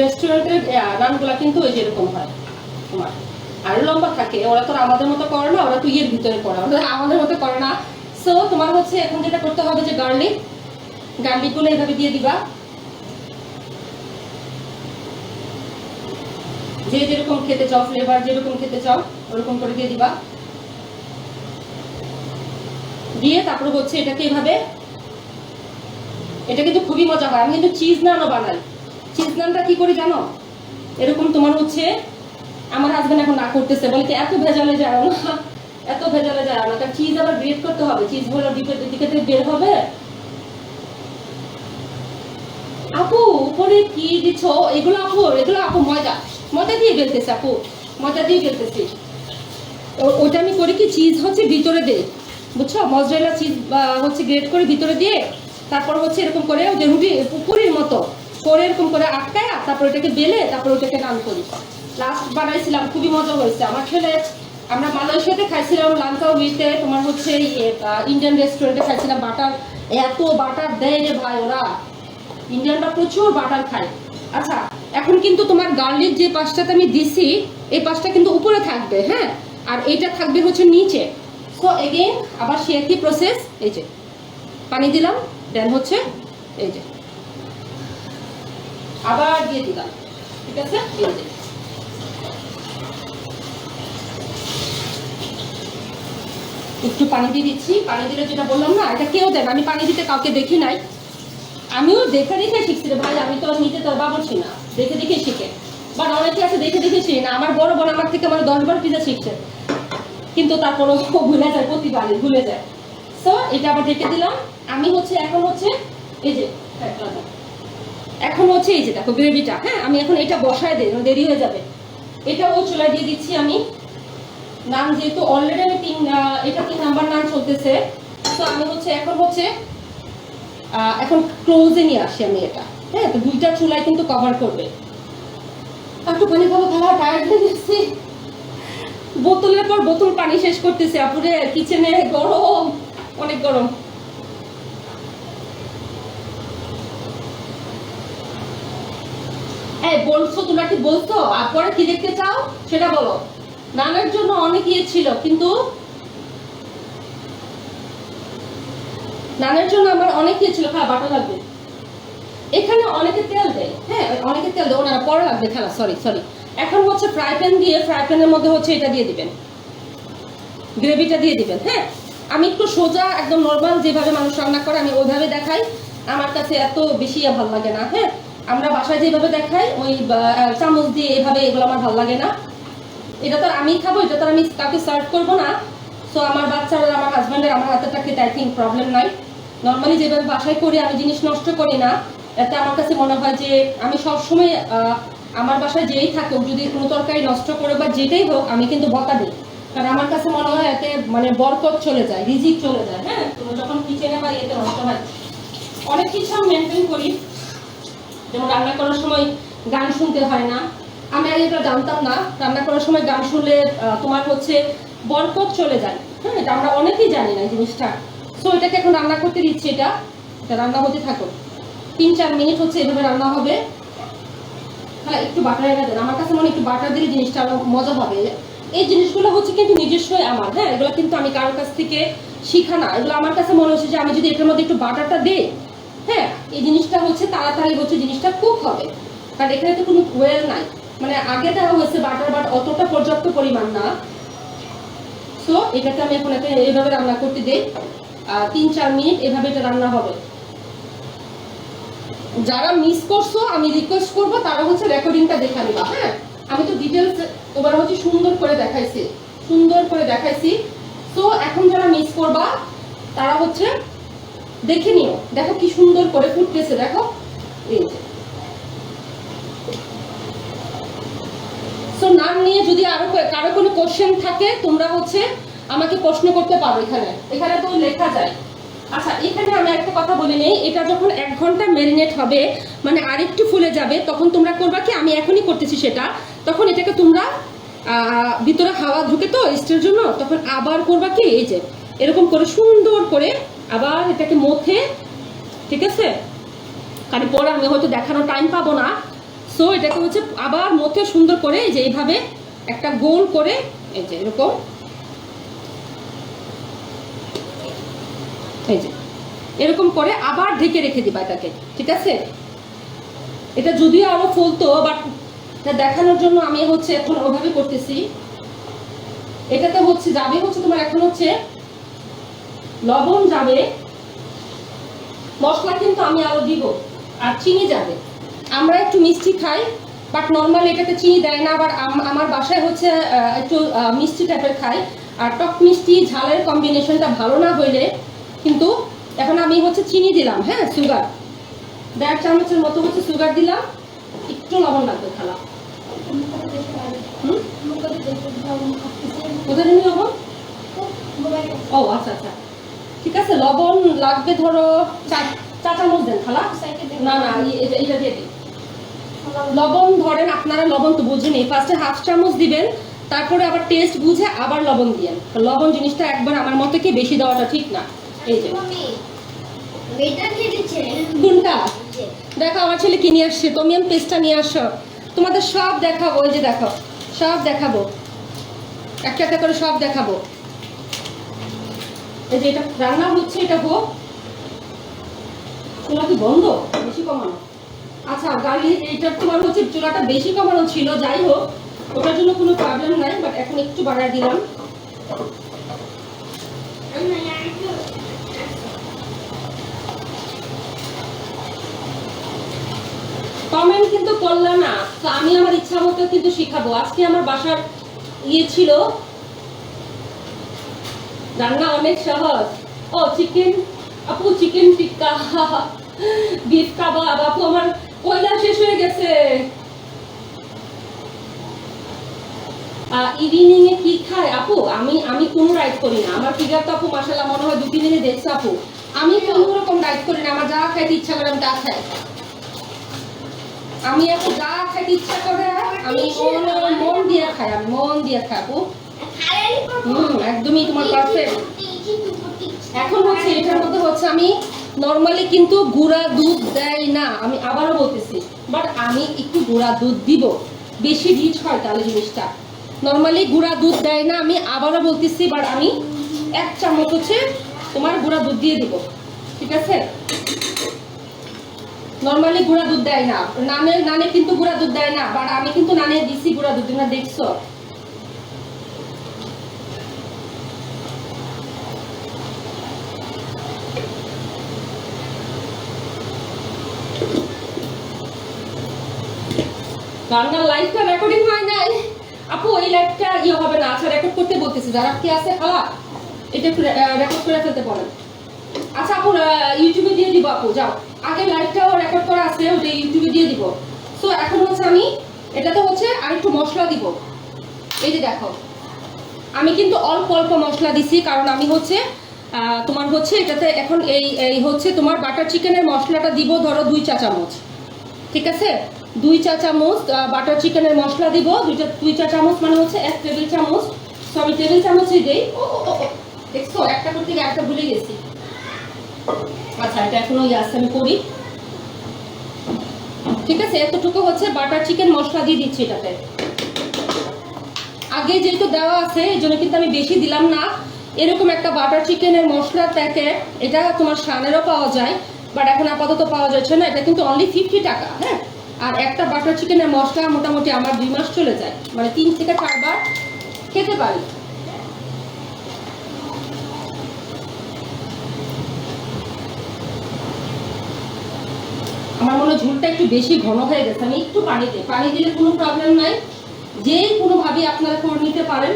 রেস্টুরেন্টের নানগুলা কিন্তু ওই যেরকম হয় তোমার, আর লম্বা থাকে। ওরা তো আমাদের মতো করে না, ওরা তো ইয়ের ভিতরে করে, ওরা আমাদের মতো করে না। সো তোমার হচ্ছে এখন যেটা করতে হবে যে গার্লিকগুলো এইভাবে দিয়ে দিবা, যে যেরকম খেতে চাও, ফ্লেভার যেরকম খেতে চাও ওরকম করে দিয়ে দিবা। দিয়ে তারপর হচ্ছে এটাকে এইভাবে, এটা কিন্তু খুবই মজা হয়। আমি কিন্তু চিজ নানও বানাই। চিজ নানটা কি করি জানো, এরকম তোমার হচ্ছে আমার হাজবেন্ড এখন না করতেছে, বলে কি এত ভেজালে যায় না, এত ভেজালে যায় না, কারণ চিজ আবার গ্রেট করতে হবে, চিজ হলো ডিপের দিকে থেকে বের হবে। আপু উপরে কি দিচ্ছ এগুলো? এগুলো আপু ময়দা দিয়ে বেলতেছে আপু, ময়দা দিয়ে বেলতেছি। ওইটা আমি করি কি, চিজ হচ্ছে ভিতরে দেই, বুঝছো, মজরেলা চিজ হচ্ছে গ্রেট করে ভিতরে দিয়ে, তারপর হচ্ছে এরকম করে ওদের রুটি পুরির মতো করে এরকম করে আটকায়, তারপর ওটাকে বেলে তারপর ওটাকে নান করি। লাস্ট বানাইছিলাম, খুবই মজা হয়েছে। আমার ছেলে, আমরা মালয়েশিয়াতে খাইছিলাম লাঙ্কাউইতে, তোমার হচ্ছে ইন্ডিয়ান রেস্টুরেন্টে খাইছিলাম। বাটার, এত বাটার দেয় রে ভাই ওরা, ইন্ডিয়ানরা প্রচুর বাটার খায়। আচ্ছা এখন কিন্তু তোমার গার্লিক যে পাশটাতে আমি দিছি, এই পাশটা কিন্তু উপরে থাকবে, হ্যাঁ, আর এইটা থাকবে হচ্ছে নিচে। সো এগেইন আবার সে একই প্রসেস, এই যে পানি দিলাম, দেন হচ্ছে এই যে আবার দিয়ে দিলাম, ঠিক আছে। এই যে একটু পানি দিয়ে দিচ্ছি, পানি দিলে যেটা বললাম না, এটা কেউ দেন, আমি পানি দিতে কাউকে দেখি নাই, আমিও দেখে দেখে শিখছি রে ভাই, আমি তো নিজে তো বাবুর্চি না, দেখে দেখে শিখে। বাট অনেকে আছে দেখে দেখে শিখে না, আমার বড় বোন আমার থেকে মানে 10 বার পিজা শিখছে, কিন্তু তারপরও ভুলে যায়, প্রতিবারই ভুলে যায়। সো এটা আবার ঢেকে দিলাম। আমি হচ্ছে এখন হচ্ছে এই যে এখন হচ্ছে এই যে দেখো গ্রেভিটা, হ্যাঁ আমি এখন এটা বসায় দিই, দেরি হয়ে যাবে। এটা ও চুলায় দিয়ে দিচ্ছি আমি। নান যেহেতু অলরেডি আমি এটা 3 নাম্বার নান চলতেছে, তো আমি হচ্ছে এখন ক্লোজে নিয়ে আসি আমি এটা, হ্যাঁ। তো 2টা চুলায় কিন্তু কভার করবে। একটু পানি খাবো, খাওয়া টায়ার্ড হয়ে গেছি, বোতলের পর বোতল পানি শেষ করতেছে আপুরে, কিচেনে গরম, অনেক গরম। এই বলছো, তোমরা কি বলছো আর পরে কি দেখতে চাও সেটা বলো। নানের জন্য অনেক ইয়ে ছিল, কিন্তু নানের জন্য আমার অনেক ইয়ে ছিল। হ্যাঁ, বাটা লাগবে। এখানে অনেকে তেল দেয়, হ্যাঁ অনেকে তেল দেয়, ওনারা পরে লাগবে খেলা, সরি সরি। এখন হচ্ছে ফ্রাই প্যান দিয়ে, ফ্রাই প্যানের মধ্যে হচ্ছে এটা দিয়ে দিবেন, গ্রেভিটা দিয়ে দিবেন। হ্যাঁ, আমি একটু সোজা একদম নর্মাল যেভাবে মানুষ রান্না করে আমি ওইভাবে দেখাই, আমার কাছে এত বেশি ভালো লাগে না। হ্যাঁ, আমরা বাসায় যেভাবে দেখাই ওই চামচ দিয়ে এভাবে, এগুলো আমার ভালো লাগে না। এটা তো আমি খাবো, এটা তো আমি কাউকে সার্ভ করবো না। সো আমার বাচ্চারা, আমার হাজব্যান্ডের আমার হাতেরটা খেতে আই থিঙ্ক প্রবলেম নাই। নর্মালি যেভাবে বাসায় করি, আমি জিনিস নষ্ট করি না। এতে আমার কাছে মনে হয় যে আমি সবসময় আমার বাসায় যেই থাকুক, যদি কোনো তরকারি নষ্ট করে বা যেটাই হোক, আমি কিন্তু বকা দিই। কারণ আমার কাছে মনে হয় এতে মানে বরকত চলে যায়, রিজিক চলে যায়। হ্যাঁ, তুমি যখন কিচেনে বা এতে নষ্ট হয়। অনেক কিছু আমি মেনটেন করি, যেমন রান্না করার সময় গান শুনতে হয় না। আমি আগে এটা জানতাম না, রান্না করার সময় গান শুনলে তোমার হচ্ছে বরকত চলে যায়। হ্যাঁ, এটা আমরা অনেকেই জানি না এই জিনিসটা। সো এটাকে এখন রান্না করতে দিচ্ছি, এটা রান্না হতে থাকো। 3-4 মিনিট হচ্ছে এভাবে রান্না হবে। হ্যাঁ, একটু বাটার দেন, আমার কাছে মনে হয় একটু বাটার দিলে জিনিসটা আরো মজা হবে। এই জিনিসগুলো হচ্ছে কিন্তু নিজস্বই আমার। হ্যাঁ, এগুলো কিন্তু আমি কারোর কাছ থেকে শিখা না। এগুলো আমার কাছে মনে হচ্ছে যে আমি যদি এটার মধ্যে একটু বাটারটা দিই, হ্যাঁ, এই জিনিসটা হচ্ছে তাড়াতাড়ি হচ্ছে জিনিসটা কুক হবে। কারণ এখানে তো কোনো ওয়েল নাই, মানে আগে দেওয়া হয়েছে বাটার, বাট অতটা পর্যাপ্ত পরিমাণ না। সো এটাকে আমি এখন এইভাবে রান্না করতে দিই, 3-4 মিনিট এভাবে এটা রান্না হবে। যারা মিস করছো আমি রিকোয়েস্ট করবো তারা হচ্ছে রেকর্ডিংটা দেখে নিবা। হ্যাঁ, আমি তো ডিটেলস ওবার হচ্ছে সুন্দর করে দেখাইছি, সুন্দর করে দেখাইছি। তো এখন যারা মিস করবা তারা হচ্ছে দেখে নিও, দেখো কি সুন্দর করে ফুটতেছে, দেখো এই যে। সো নাম নিয়ে যদি আরো কারো কোনো কোশ্চেন থাকে, তোমরা হচ্ছে আমাকে প্রশ্ন করতে পারো। এখানে তো লেখা যায়। আচ্ছা, এখানে আমি একটা কথা বলে নেই, এটা যখন 1 ঘন্টা ম্যারিনেট হবে, মানে আরেকটু ফুলে যাবে, তখন তোমরা করবা কি, আমি এখনই করতেছি সেটা, তখন এটাকে তোমরা ভিতরে হাওয়া ঢুকে তো স্টের জন্য, তখন আবার করবা কি, এই যে এরকম করে সুন্দর করে আবার এটাকে মথে, ঠিক আছে, কারণ পরে আমি হয়তো দেখানোর টাইম পাবো না। সো এটাকে হচ্ছে আবার মথে সুন্দর করে এই যে এইভাবে একটা গোল করে, এই যে এরকম, এই যে এরকম করে আবার ঢেকে রেখে দিবা এটাকে, ঠিক আছে। এটা যদিও আরো ফুলতো, বাট দেখানোর জন্য আমি হচ্ছে এখন ওভাবে করতেছি। এটাতে হচ্ছে যাবে হচ্ছে তোমার এখন হচ্ছে লবণ যাবে, মশলা কিন্তু আমি আরো দিব, আর চিনি যাবে। আমরা একটু মিষ্টি খাই, বাট নর্মালি এটাতে চিনি দেয় না। আবার আমার বাসায় হচ্ছে একটু মিষ্টি টাইপের খাই, আর টক মিষ্টি ঝালের কম্বিনেশনটা ভালো না হইলে কিন্তু এখন আমি হচ্ছে চিনি দিলাম। হ্যাঁ, সুগার 1.5 চামচের মতো হচ্ছে সুগার দিলাম, একটু লবণ লাগবে খালা। কোথায় নিয়ে লবণ? ও আচ্ছা আচ্ছা, ঠিক আছে, লবণ লাগবে ধরো 4 চামচ দেন খালা। না না, এটা দিয়ে দিই। লবণ ধরেন আপনারা লবণ তো বুঝেন, ফার্স্টে 1/2 চামচ দিবেন, তারপরে আবার টেস্ট বুঝে আবার লবণ দিয়েন। লবণ জিনিসটা একবার আমার মতে কি বেশি দেওয়াটা ঠিক না। এই যে কোনটা দেখো, আমার ছেলে কি নিয়ে আসছে, টমিয়াম পেস্টটা নিয়ে আসো, তোমাদের সব দেখাবো। ওই যে দেখো, সব দেখাবো, একটা একটা করে সব দেখাবো। এই যে এটা রান্না হচ্ছে, এটা হোক। চুলা কি বন্ধ, বেশি কমানো? আচ্ছা, গাড়ি এইটা তোমার হচ্ছে চুলাটা বেশি কমানো ছিল, যাই হোক ওটার জন্য কোনো প্রবলেম নাই, বাট এখন একটু বাড়ায় দিলাম। কমেন্ট কিন্তু করলে না, তো আমি আমার ইচ্ছা মতো কিন্তু শিখাবো। আজকে আমার বাসার ইয়ে ছিল, রান্না অনেক সহজ। ও চিকেন, আপু চিকেন টিক্কা, বিফ কাবাব, আপু আমার কয়লা শেষ হয়ে গেছে। ইভিনিং এ কি খায় আপু? আমি কোনো রাইড করি না, আমার ফিগার তো আপু মাশাআল্লাহ মনে হয় 2-3 দিনে দেখছে আপু। আমি কোনো রকম রাইড করি না, আমার যা খাইতে ইচ্ছা করে আমি তা খাই। আমি এখন যা খাইতে ইচ্ছা করে আমি মন দিয়ে খাই, আমি মন দিয়ে খাই আপু। একদমই তোমার পারফেক্ট। এখন হচ্ছে এটার মধ্যে হচ্ছে আমি নর্মালি কিন্তু গুঁড়া দুধ দেয় না, আমি আবারও বলতেছি, বাট আমি একটু গুঁড়া দুধ দিব, বেশি রিচ হয় তাহলে জিনিসটা। নর্মালি গুঁড়া দুধ দেয় না, আমি আবারও বলতেছি, বাট আমি 1 চামচ হচ্ছে তোমার গুঁড়া দুধ দিয়ে দিব, ঠিক আছে? নর্মালি গুঁড়া দুধ দেয় না, নানে কিন্তু গুঁড়া দুধ দেয় না, বাট আমি কিন্তু নানে দিছি গুঁড়া দুধ, তোমরা দেখছো। রান্নার লাইভটা রেকর্ডিং হয় নাই আপু, এই লাইভটা ইয়ে হবে না। আচ্ছা, রেকর্ড করতে বলতেছি, যারা কি আছে খালা এটা একটু রেকর্ড করে ফেলতে পারেন। আচ্ছা আপু, ইউটিউবে দিয়ে দিব আপু, যাও। আগে লাইভটাও রেকর্ড করা আছে, ওটা ইউটিউবে দিয়ে দিব। সো এখন হচ্ছে আমি এটাতে হচ্ছে আর একটু মশলা দিব। এই যে দেখো, আমি কিন্তু অল্প অল্প মশলা দিছি, কারণ আমি হচ্ছে তোমার হচ্ছে এটাতে এখন এই হচ্ছে তোমার বাটার চিকেনের মশলাটা দিব ধরো 2 চা চামচ, ঠিক আছে? 2 চা চামচ বাটার চিকেনের মশলা দিব, 2 চা চামচ মানে হচ্ছে 1 টেবিল চামচ। তো আমি টেবিল চামচই দেই। ও দেখছো, একটা করতে গিয়ে একটা ভুলে গেছি। আচ্ছা, এটা এখনো আছে, আমি করি, ঠিক আছে? এতটুকু হচ্ছে বাটার চিকেন মশলা দিয়ে দিচ্ছি এটাতে। আগে যেহেতু দেওয়া আছে এই জন্য কিন্তু আমি বেশি দিলাম না। এরকম একটা বাটার চিকেনের মশলার প্যাকেট, এটা তোমার শানেরও পাওয়া যায়, বাট এখন আপাতত পাওয়া যাচ্ছে না। এটা কিন্তু অনলি 50 টাকা, হ্যাঁ? আর একটা বাটার চিকেনের মশলা মোটামুটি আমার 2 মাস চলে যায়, মানে 3 থেকে 4 বার খেতে পারি। আমার মনে হয় ঝোলটা একটু বেশি ঘন হয়ে গেছে, আমি একটু পানি দিলে কোনো প্রবলেম নাই, যে কোনোভাবে আপনারা করে নিতে পারেন।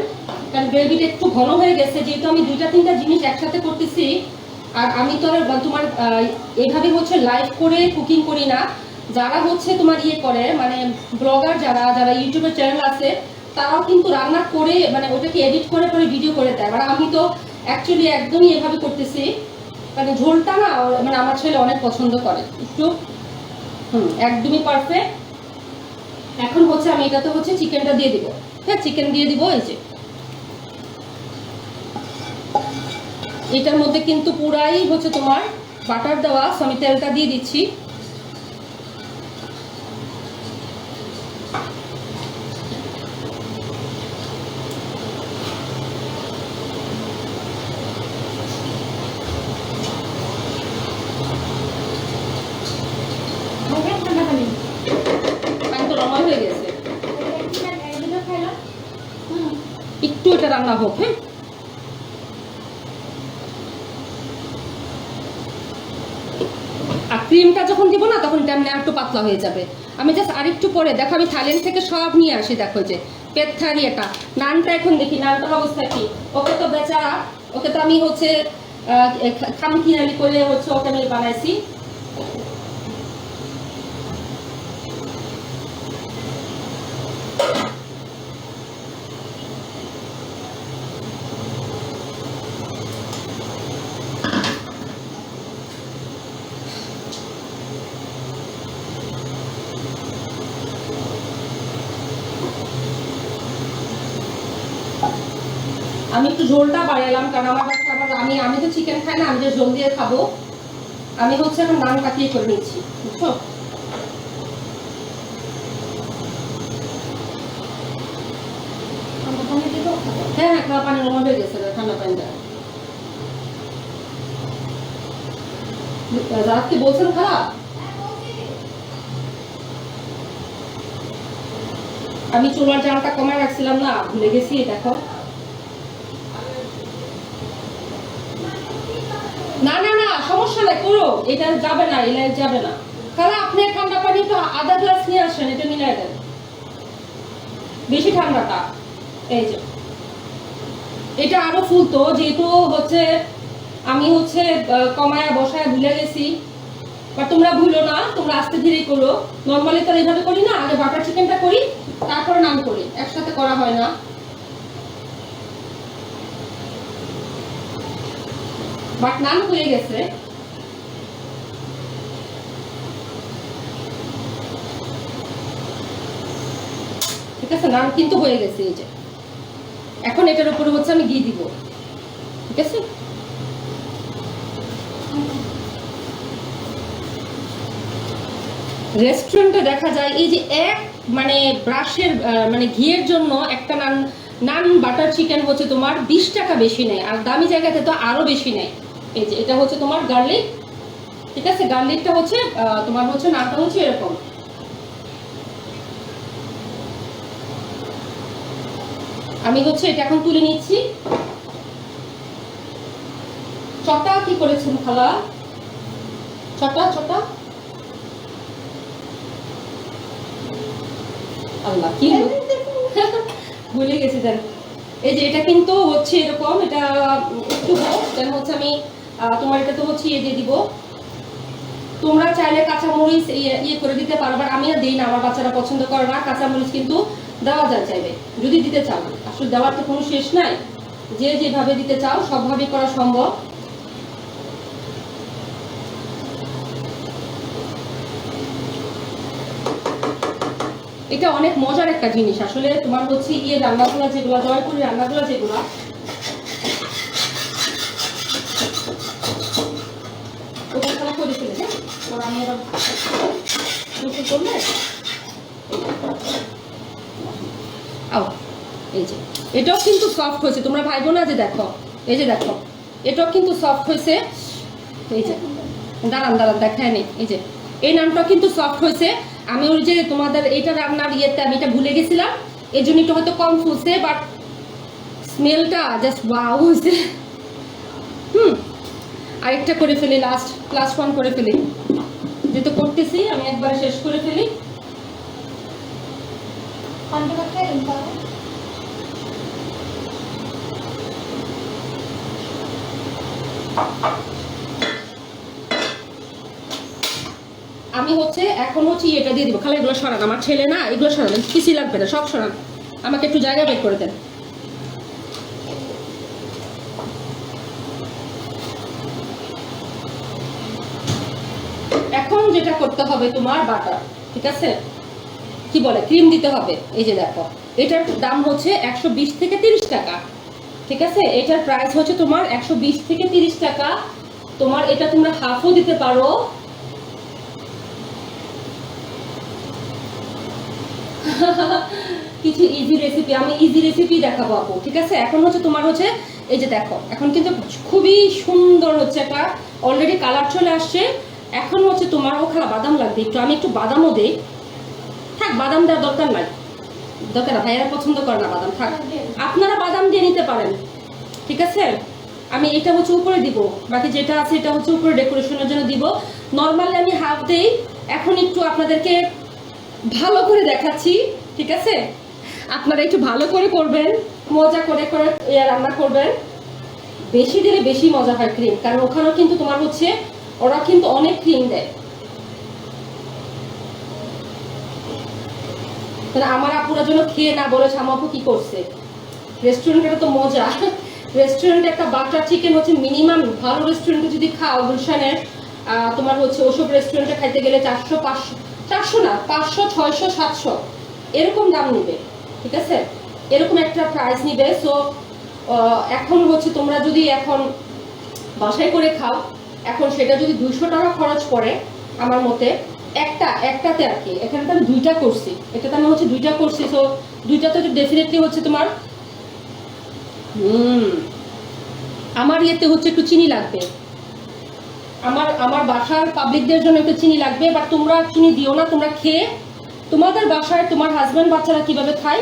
কারণ গ্রেভিটা একটু ঘন হয়ে গেছে, যেহেতু আমি 2-3টা জিনিস একসাথে করতেছি। আর আমি তো আর তোমার এইভাবে হচ্ছে লাইভ করে কুকিং করি না। যারা হচ্ছে তোমার ইয়ে করে, মানে ব্লগার যারা ইউটিউবের চ্যানেল আছে, তারাও কিন্তু রান্না করে মানে ওটাকে এডিট করে পরে ভিডিও করে দেয়। আর আমি তো অ্যাকচুয়ালি একদমই এভাবে করতেছি, মানে ঝোলটা না মানে আমার ছেলে অনেক পছন্দ করে একটু, একদমই পারফেক্ট। এখন হচ্ছে আমি এটাতে হচ্ছে চিকেনটা দিয়ে দিব, হ্যাঁ? চিকেন দিয়ে দিব। এই যে এটার মধ্যে কিন্তু পুরাই হচ্ছে তোমার বাটার দেওয়া, সো আমি তেলটা দিয়ে দিচ্ছি। পানি তো রমা হয়ে গেছে, একটু এটা রান্না হোক, হ্যাঁ? আর ক্রিমটা যখন দিব না তখন এটা এমনি একটু পাতলা হয়ে যাবে। আমি জাস্ট আরেকটু পরে দেখো, আমি থাইল্যান্ড থেকে সব নিয়ে আসি। দেখো যে পেটথারি এটা নানটা, এখন দেখি নানটার অবস্থা কি। ওকে তো বেচারা, ওকে তো আমি হচ্ছে খামখিয়ালি করে হচ্ছে ওকে আমি বানাইছি। আমি একটু ঝোলটা বাড়ালাম, কারণ আমি তো চিকেন খাই না, আমি যে ঝোল দিয়ে খাবো। আমি হচ্ছে এখন নান কাটিয়ে করে নিচ্ছি, বুঝছো? হ্যাঁ হ্যাঁ, খাওয়া পানি রমা হয়ে গেছে, ঠান্ডা পানিটা। রাত কি বলছেন খারাপ? আমি চুলার জালটা কমায় রাখছিলাম না, ভুলে গেছি। দেখো, না না না সমস্যা নাই, করো, এটা যাবে না, এলাই যাবে না। তাহলে আপনি ঠান্ডা পানি তো আধা গ্লাস নিয়ে আসেন, এটা মিলাই দেন, বেশি ঠান্ডাটা। এই যে এটা আরো ফুলতো, যেহেতু হচ্ছে আমি হচ্ছে কমায়া বসায় ভুলে গেছি। বা তোমরা ভুলো না, তোমরা আস্তে ধীরেই করো। নর্মালি তো এইভাবে করি না, আগে বাটার চিকেনটা করি তারপরে নান করি, একসাথে করা হয় না। বাট নান হয়ে গেছে। ঠিক আছে, নান কিন্তু হয়ে গেছে। এই যে এখন এটার উপরে হচ্ছে আমি ঘি দিব, ঠিক আছে? রেস্টুরেন্টে দেখা যায় এই যে মানে ব্রাশের মানে ঘিয়ের জন্য একটা নান নান বাটার চিকেন হচ্ছে তোমার 20 টাকা বেশি নেয়, আর দামি জায়গাতে তো আরো বেশি নেয়। এই যে এটা হচ্ছে তোমার গার্লিক, ঠিক আছে, গার্লিকটা হচ্ছে তোমার হচ্ছে নানটা হচ্ছে এরকম। আমি হচ্ছে এটা এখন তুলে নিচ্ছি। চটা কি করেছেন খালা? চটা চটা আল্লাহ কি ভুলে গেছি দেন। এই যে এটা কিন্তু হচ্ছে এরকম, এটা একটু হোক দেন হচ্ছে আমি তোমার এটা তো হচ্ছে ইয়ে দিয়ে দিব। তোমরা চাইলে কাঁচামরিচ ইয়ে করে দিতে পারো, বাট আমি আর দিই না, আমার বাচ্চারা পছন্দ করে না কাঁচামরিচ, কিন্তু দেওয়া যায় চাইলে যদি দিতে চাও। আসলে দেওয়ার তো কোনো শেষ নাই, যে যেভাবে দিতে চাও সবভাবেই করা সম্ভব। এটা অনেক মজার একটা জিনিস আসলে, তোমার হচ্ছে ইয়ে রান্নাগুলো যেগুলো জয়পুরি রান্নাগুলো যেগুলো ওটা করে ফেলে, হ্যাঁ ওরা আমি আবার করলে এই যে এটাও কিন্তু সফট হয়েছে, তোমরা ভাইবো না যে দেখো, এই যে দেখো এটাও কিন্তু সফট হয়েছে। এই যে দাঁড়ান দাঁড়ান দেখায় নেই, এই যে এই নামটাও কিন্তু সফট হয়েছে। আমি ওই যে তোমাদের এটা রান্নার ইয়েতে আমি এটা ভুলে গেছিলাম, এই জন্য একটু হয়তো কম ফুলছে, বাট স্মেলটা জাস্ট ওয়াও হয়েছে। আরেকটা করে ফেলি, লাস্ট ওয়ান করে ফেলি, যেহেতু করতেছি আমি একবারে শেষ করে ফেলি। আমি হচ্ছে এখন হচ্ছে এটা দিয়ে দিব, খালি এগুলো সরান, আমার ছেলে না এগুলো সরান, কিছুই লাগবে না, সব সরান, আমাকে একটু জায়গা বের করে দেন। এখন যেটা করতে হবে তোমার বাটার, ঠিক আছে, কি বলে ক্রিম দিতে হবে। এই যে দেখো এটার দাম হচ্ছে 120 থেকে 30 টাকা, ঠিক আছে, এটার প্রাইস হচ্ছে তোমার 120 থেকে 30 টাকা। তোমার এটা তোমরা হাফও দিতে পারো, কিছু ইজি রেসিপি, আমি ইজি রেসিপি দেখাবো আপু, ঠিক আছে। এখন হচ্ছে তোমার হচ্ছে এই যে দেখো এখন কিন্তু খুবই সুন্দর হচ্ছে, একটা অলরেডি কালার চলে আসছে। এখন হচ্ছে তোমার ওখানে বাদাম লাগবে একটু, আমি একটু বাদামও দেই, থাক বাদাম দেওয়ার দরকার নাই, দরকার না, ভাইয়ারা পছন্দ করে না বাদাম, থাক আপনারা বাদাম দিয়ে নিতে পারেন, ঠিক আছে। আমি এটা হচ্ছে উপরে দিব, বাকি যেটা আছে এটা হচ্ছে উপরে ডেকোরেশনের জন্য দিব। নর্মালি আমি হাফ দেই, এখন একটু আপনাদেরকে ভালো করে দেখাচ্ছি, ঠিক আছে, আপনারা একটু ভালো করে করবেন, মজা করে করে রান্না করবেন। বেশি দিলে বেশি মজা হয় ক্রিম, কারণ ওখানেও কিন্তু তোমার হচ্ছে ওরা কিন্তু অনেক ক্রিম দেয়। আমার আপুরা জন্য খেয়ে না বলে শ্যামাপু কি করছে, রেস্টুরেন্টটা তো মজা, রেস্টুরেন্টে একটা বাটার চিকেন হচ্ছে মিনিমাম, ভালো রেস্টুরেন্টে যদি খাও গুলশানের তোমার হচ্ছে ওসব রেস্টুরেন্টে খাইতে গেলে 400 500, 400 না 500 600 700 এরকম দাম নিবে, ঠিক আছে, এরকম একটা প্রাইস নিবে। সো এখন হচ্ছে তোমরা যদি এখন বাসায় করে খাও, এখন সেটা যদি 200 টাকা খরচ পড়ে আমার মতে একটাতে আর কি, এখানে তো আমি দুইটা করছি, এটাতে আমি হচ্ছে দুইটা করছি, সো দুইটাতে ডেফিনেটলি হচ্ছে তোমার আমার ইয়েতে হচ্ছে একটু চিনি লাগবে, আমার বাসার পাবলিকদের জন্য একটু চিনি লাগবে, বাট তোমরা চিনি দিও না, তোমরা খেয়ে তোমাদের বাসায় তোমার হাজব্যান্ড বাচ্চারা কিভাবে খায়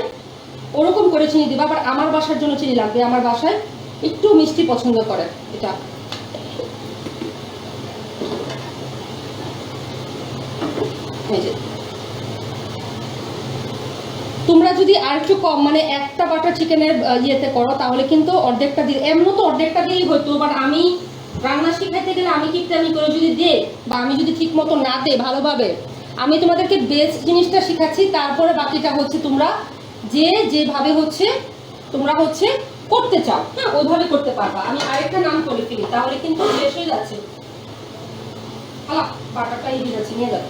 ওরকম করে চিনি দিবা, বাট আমার বাসার জন্য চিনি লাগবে, আমার বাসায় একটু মিষ্টি পছন্দ করে এটা। তোমরা যদি আর একটু কম মানে একটা বাটার চিকেনের ইয়েতে করো তাহলে কিন্তু অর্ধেকটা দিয়ে, এমন তো অর্ধেকটা দিয়েই হতো, বাট আমি রান্না শিখাইতে গেলে আমি কিপটামি করে যদি দে, বা আমি যদি ঠিক মতো না দে ভালোভাবে, আমি তোমাদেরকে বেস্ট জিনিসটা শিখাচ্ছি, তারপরে বাকিটা হচ্ছে তোমরা যেভাবে হচ্ছে তোমরা হচ্ছে করতে চাও, হ্যাঁ ওইভাবে করতে পারবা। আমি আরেকটা নাম করে ফেলি তাহলে কিন্তু শেষ হয়ে যাচ্ছে, হ্যাঁ বাটারটা এগিয়ে যাচ্ছে, নিয়ে যাবে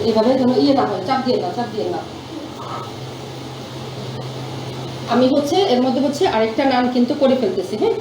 এভাবে যেন ইয়ে না হয়, চাপ দিয়ে না। আমি হচ্ছে এর মধ্যে হচ্ছে আরেকটা নান কিন্তু করে ফেলতেছি, হ্যাঁ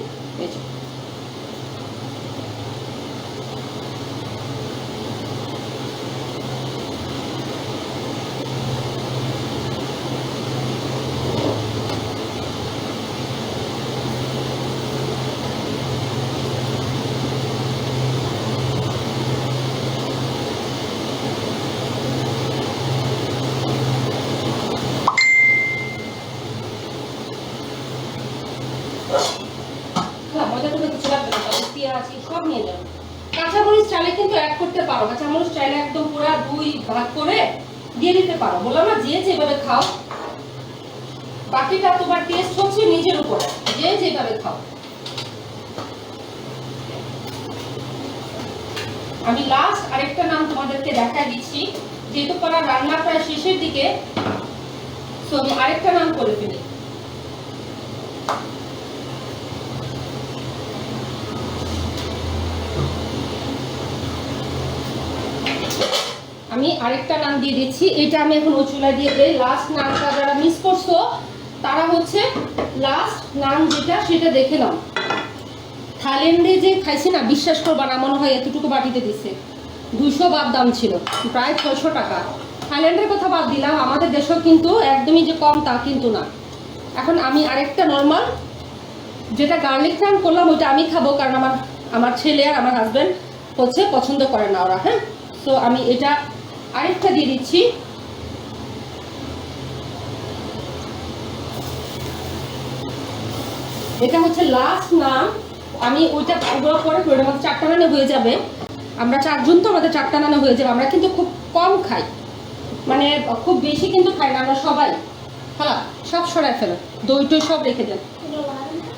কিন্তু অ্যাড করতে পারো, কাঁচামরিচ চাইলে একদম পুরো 2 ভাগ করে দিয়ে দিতে পারো। বললাম না, যে যেভাবে খাও, বাকিটা তোমার টেস্ট হচ্ছে নিজের উপরে, যে যেভাবে খাও। আমি লাস্ট আরেকটা নাম তোমাদেরকে দেখা দিচ্ছি, যেহেতু করা রান্না প্রায় শেষের দিকে, তো আমি আরেকটা নাম করে ফেলি। আমি আরেকটা নাম দিয়ে দিচ্ছি, এটা আমি এখন ওই চুলায় দিয়ে দেই। লাস্ট নামটা যারা মিস করছো তারা হচ্ছে লাস্ট নাম যেটা সেটা দেখে নাও। থাইল্যান্ডে যে খাইছি না, বিশ্বাস করবা না, মনে হয় এতটুকু বাটিতে দিছে। 200 বাদ দাম ছিল, প্রায় 600 টাকা। থাইল্যান্ডের কথা বাদ দিলাম, আমাদের দেশেও কিন্তু একদমই যে কম তা কিন্তু না। এখন আমি আরেকটা নর্মাল যেটা গার্লিক নান করলাম ওইটা আমি খাবো, কারণ আমার ছেলে আর আমার হাজব্যান্ড হচ্ছে পছন্দ করে না ওরা। হ্যাঁ, তো আমি এটা আরেকটা দিয়ে দিচ্ছি। এটা হচ্ছে লাস্ট নাম। আমি ওইটা ওগুলো পরে ওইটা আমাদের 4টা নানে হয়ে যাবে। আমরা 4 জন, তো আমাদের 4টা নানে হয়ে যাবে। আমরা কিন্তু খুব কম খাই, মানে খুব বেশি কিন্তু খাই না আমরা সবাই। হ্যাঁ, সব সরাই ফেলো, দই টই সব রেখে দেন,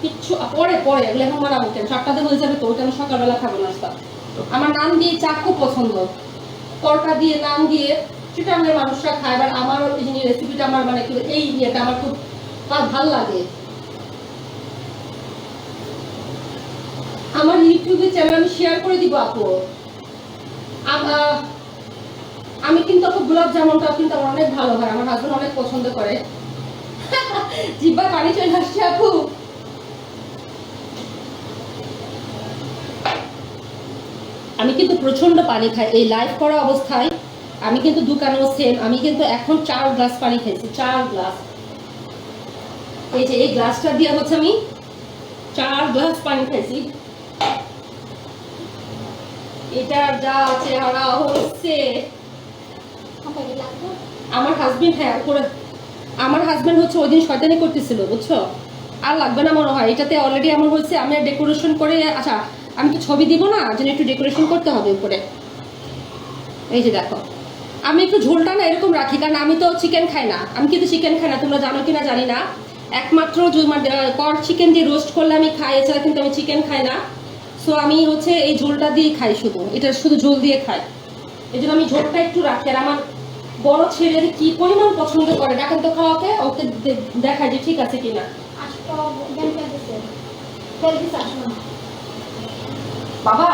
কিচ্ছু পরে পরে এগুলো এখন বানাবো কেন, 4টাতে হয়ে যাবে। তো ওইটা আমি সকালবেলা খাবো নাস্তা। আমার নান দিয়ে চা খুব পছন্দ, তরকা দিয়ে নান দিয়ে সেটা আমাদের মানুষরা খায়। এবার আমার এই রেসিপিটা আমার মানে এই ইয়েটা আমার খুব ভালো লাগে। আমার ইউটিউবে চ্যানেল আমি শেয়ার করে দিব আপু। আমি কিন্তু আপু গোলাপ জামুনটাও কিন্তু আমার অনেক ভালো হয়, আমার হাজবেন্ড অনেক পছন্দ করে। জিব্বা পানি চলে আসছে আপু। আমি কিন্তু প্রচন্ড পানি খাই এই লাইভ করা অবস্থায়। আমি কিন্তু দোকানেও সেম, আমি কিন্তু এখন 4 গ্লাস পানি খেয়েছি, 4 গ্লাস। এই যে এই গ্লাসটা দিয়ে হচ্ছে আমি 4 গ্লাস পানি খেয়েছি। এটার যা চেহারা হচ্ছে, আমার হাজবেন্ড, হ্যাঁ করে আমার হাজবেন্ড হচ্ছে ওই দিন শয়তানি করতেছিল, বুঝছো। আর লাগবে না মনে হয়, এটাতে অলরেডি এমন হয়েছে। আমি আর ডেকোরেশন করে, আচ্ছা আমি তো ছবি দিব না, যেন একটু ডেকোরেশন করতে হবে উপরে। এই যে দেখো, আমি একটু ঝোলটা না এরকম রাখি, কারণ আমি তো চিকেন খাই না। আমি কিন্তু চিকেন খাই না, তোমরা জানো কিনা জানি না। একমাত্র কর চিকেন দিয়ে রোস্ট করলে আমি খাই, এছাড়া কিন্তু আমি চিকেন খাই না। সো আমি হচ্ছে এই ঝোলটা দিয়ে খাই, শুধু এটা শুধু ঝোল দিয়ে খাই। এই জন্য আমি ঝোলটা একটু রাখি। আর আমার বড় ছেলে কি পরিমাণ পছন্দ করে, দেখেন তো খাওয়াকে, ওকে দেখায় যে ঠিক আছে কিনা। বাবা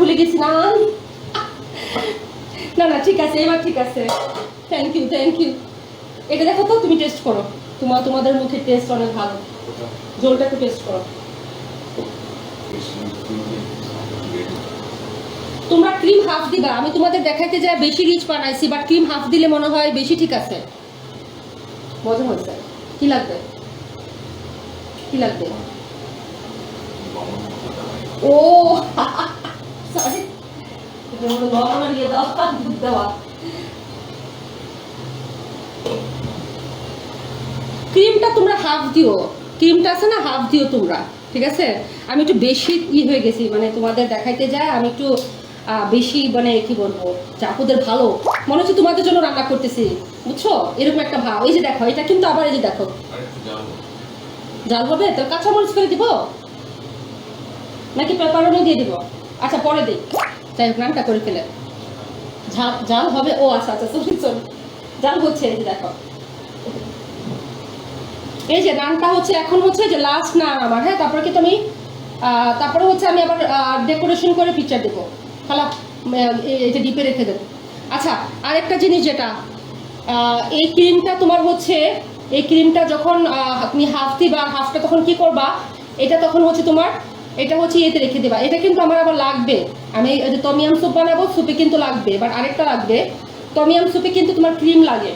ভুলে গেছি না। না না ঠিক আছে, এবার ঠিক আছে। Thank you, thank you. এটা দেখো তো, তুমি টেস্ট করো, তোমাদের মুখে টেস্ট অনেক ভালো। ঝোলটা একটু টেস্ট করো। তোমরা ক্রিম হাফ দিবা, আমি তোমাদের দেখাইতে যাই বেশি রিচ বানাইছি, বাট ক্রিম হাফ দিলে মনে হয় বেশি ঠিক আছে। মজা হয়েছে। কি লাগবে, কি লাগবে? ও সরি, ক্রিমটা তোমরা হাফ দিও, ক্রিমটা আছে না হাফ দিও তোমরা, ঠিক আছে। আমি একটু বেশি হয়ে গেছি, মানে তোমাদের দেখাইতে যায় আমি একটু বেশি, মানে কি বলবো, চাপুদের ভালো মনে হচ্ছে তোমাদের জন্য রান্না করতেছি, বুঝছো, এরকম একটা ভাব। এই যে দেখো, এটা কিন্তু আবার এই যে দেখো জাল হবে, তো কাঁচামরিচ করে দিব নাকি পেপারও দিয়ে দিব? আচ্ছা পরে দিই, যাই হোক নানটা করে ফেলে। জাল হবে, ও আচ্ছা আচ্ছা, সরি সরি, জাল হচ্ছে। এই যে দেখো, এই যে নানটা হচ্ছে এখন হচ্ছে যে লাস্ট নান আমার। হ্যাঁ, তারপরে কি তুমি তারপরে হচ্ছে আমি আবার ডেকোরেশন করে পিকচার দেবো, খালা এই যে ডিপে রেখে দেবো। আচ্ছা, আরেকটা জিনিস যেটা, এই ক্রিমটা তোমার হচ্ছে, এই ক্রিমটা যখন তুমি হাফ দিবা, হাফটা তখন কি করবা, এটা তখন হচ্ছে তোমার, এটা হচ্ছে ইয়েতে রেখে দেবা। এটা কিন্তু আমার আবার লাগবে, আমি যে টমিয়াম স্যুপ বানাবো, স্যুপে কিন্তু লাগবে। এবার আরেকটা লাগবে, টমিয়াম স্যুপে কিন্তু তোমার ক্রিম লাগে,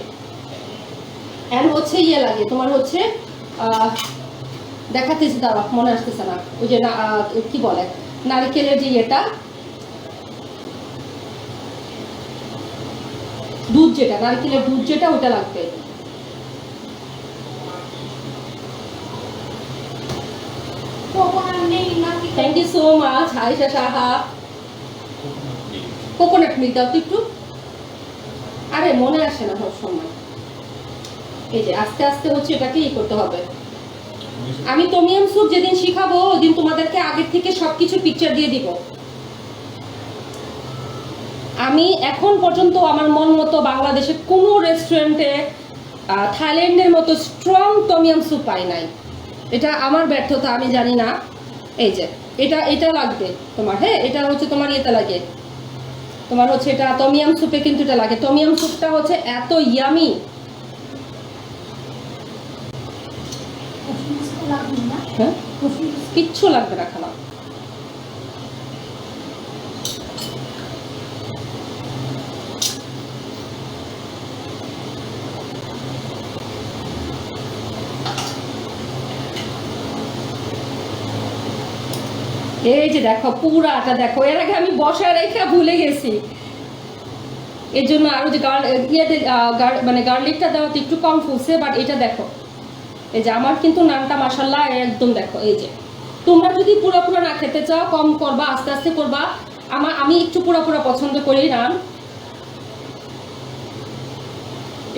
অ্যান্ড হচ্ছে ইয়ে লাগে তোমার হচ্ছে দেখাতেছি, দাঁড়া, মনে আসতেছে না। ওই যে কি বলে, নারকেলের যে এটা দুধ, যেটা নারকেলের দুধ যেটা, ওটা লাগবে। কোকোনাট নেই নাকি? Thank you so much Ayesha Saha. Coconut milk দাও তো একটু। আরে মনে আসে না সব সময়। এই যে আস্তে আস্তে হচ্ছে এটাকে করতে হবে। আমি টমিয়াম স্যুপ যেদিন শিখাবো ওদিন তোমাদেরকে আগের থেকে সবকিছু পিকচার দিয়ে দিব। আমি এখন পর্যন্ত আমার মন মতো বাংলাদেশে কোনো রেস্টুরেন্টে থাইল্যান্ডের মতো স্ট্রং টমিয়াম স্যুপ পাই নাই। এটা আমার ব্যর্থতা, আমি জানি না। এই যে এটা লাগবে তোমার, হ্যাঁ, এটা হচ্ছে তোমার ইয়েতে লাগে, তোমার হচ্ছে এটা টমিয়াম স্যুপে কিন্তু এটা লাগে। টমিয়াম স্যুপটা হচ্ছে এত ইয়ামি। লাগবে না। হ্যাঁ, কিচ্ছু লাগবে না খালা। এই যে দেখো পুরাটা দেখো, এর আগে আমি বসায় রেখে ভুলে গেছি, এর জন্য আরো যে মানে গার্লিকটা দেওয়াতে একটু কম ফুলছে, বাট এটা দেখো, এই যে আমার কিন্তু নানটা মাশাল্লাহ একদম দেখো। এই যে তোমরা যদি পুরো না খেতে চাও কম করবা, আস্তে আস্তে করবা। আমি একটু পুরো পছন্দ করি নান।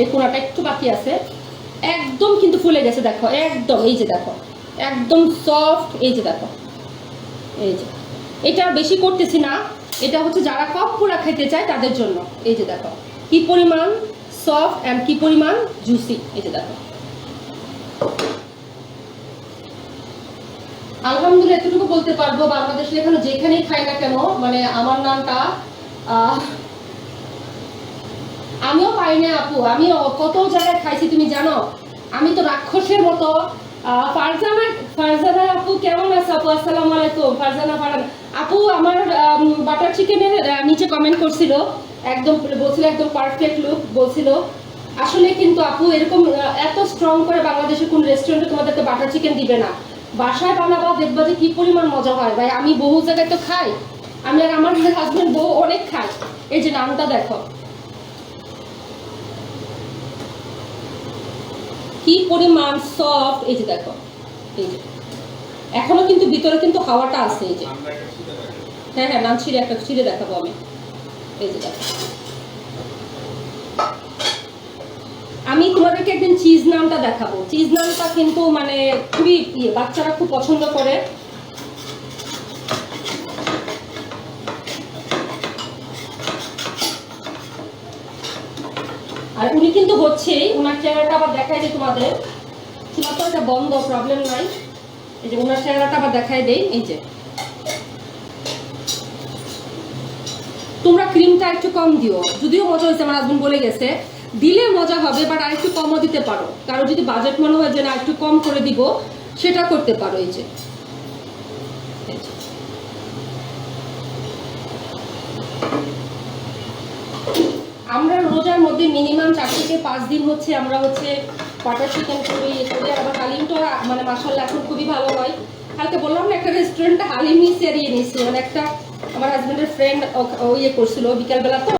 এই কোনাটা একটু বাকি আছে, একদম কিন্তু ফুলে গেছে দেখো একদম। এই যে দেখো একদম সফট। এই যে দেখো, এই যে এটা বেশি করতেছি না, এটা হচ্ছে যারা কম পুরা খেতে চায় তাদের জন্য। এই যে দেখো কি পরিমাণ সফট অ্যান্ড কি পরিমাণ জুসি। এই যে দেখো, আলহামদুলিল্লাহ এতটুকু বলতে পারবো, বাংলাদেশে এখানে যেখানেই খাই না কেন, মানে আমার নামটা আমিও পাই না আপু। আমি কত জায়গায় খাইছি তুমি জানো, আমি তো রাক্ষসের মতো। ফারজানা আপু কেমন আছে আপু? আসসালামু আলাইকুম ফারজানা আপু। আমার বাটার চিকেনের নিচে কমেন্ট করছিল, একদম বলছিল একদম পারফেক্ট লুক বলছিল। আসলে কিন্তু আপু এরকম এত স্ট্রং করে বাংলাদেশে কোন রেস্টুরেন্টে তোমাদেরকে বাটার চিকেন দিবে না। বাসায় বানাবা, দেখবা যে কি পরিমাণ মজা হয়। ভাই আমি বহু জায়গায় তো খাই, আমি আর আমার হাজবেন্ড বউ অনেক খাই। এই যে নামটা দেখো কি পরিমাণ সফট। এই যে দেখো, এই যে এখনো কিন্তু ভিতরে কিন্তু হাওয়াটা আছে। এই যে হ্যাঁ হ্যাঁ, নান ছিঁড়ে একটা ছিঁড়ে দেখাবো আমি। এই যে দেখো, আমি তোমাদেরকে একদিন চিজ নানটা দেখাবো। চিজ নানটা কিন্তু মানে খুবই বাচ্চারা খুব পছন্দ করে। আর উনি কিন্তু হচ্ছে ওনার চেহারাটা আবার দেখাই দিই তোমাদের। চুলা তো এটা বন্ধ, প্রবলেম নাই। এই যে ওনার চেহারাটা আবার দেখাই দেই। এই যে তোমরা ক্রিমটা একটু কম দিও, যদিও মজা হয়েছে, আমার হাজবেন্ড বলে গেছে দিলে মজা হবে, বাট আর একটু কমও দিতে পারো। কারো যদি বাজেট মনে হয় যে না একটু কম করে দিব, সেটা করতে পারো। এই যে আমরা রোজার মধ্যে মিনিমাম 4 থেকে 5 দিন হচ্ছে আমরা হচ্ছে বাটার চিকেন করি। আবার হালিমটা মানে মাশাআল্লাহ এখন খুবই ভালো হয়। কালকে বললাম না একটা রেস্টুরেন্টে হালিম নিয়ে নিয়েছি, মানে একটা আমার হাজবেন্ডের ফ্রেন্ড ইয়ে করছিল বিকালবেলা তো।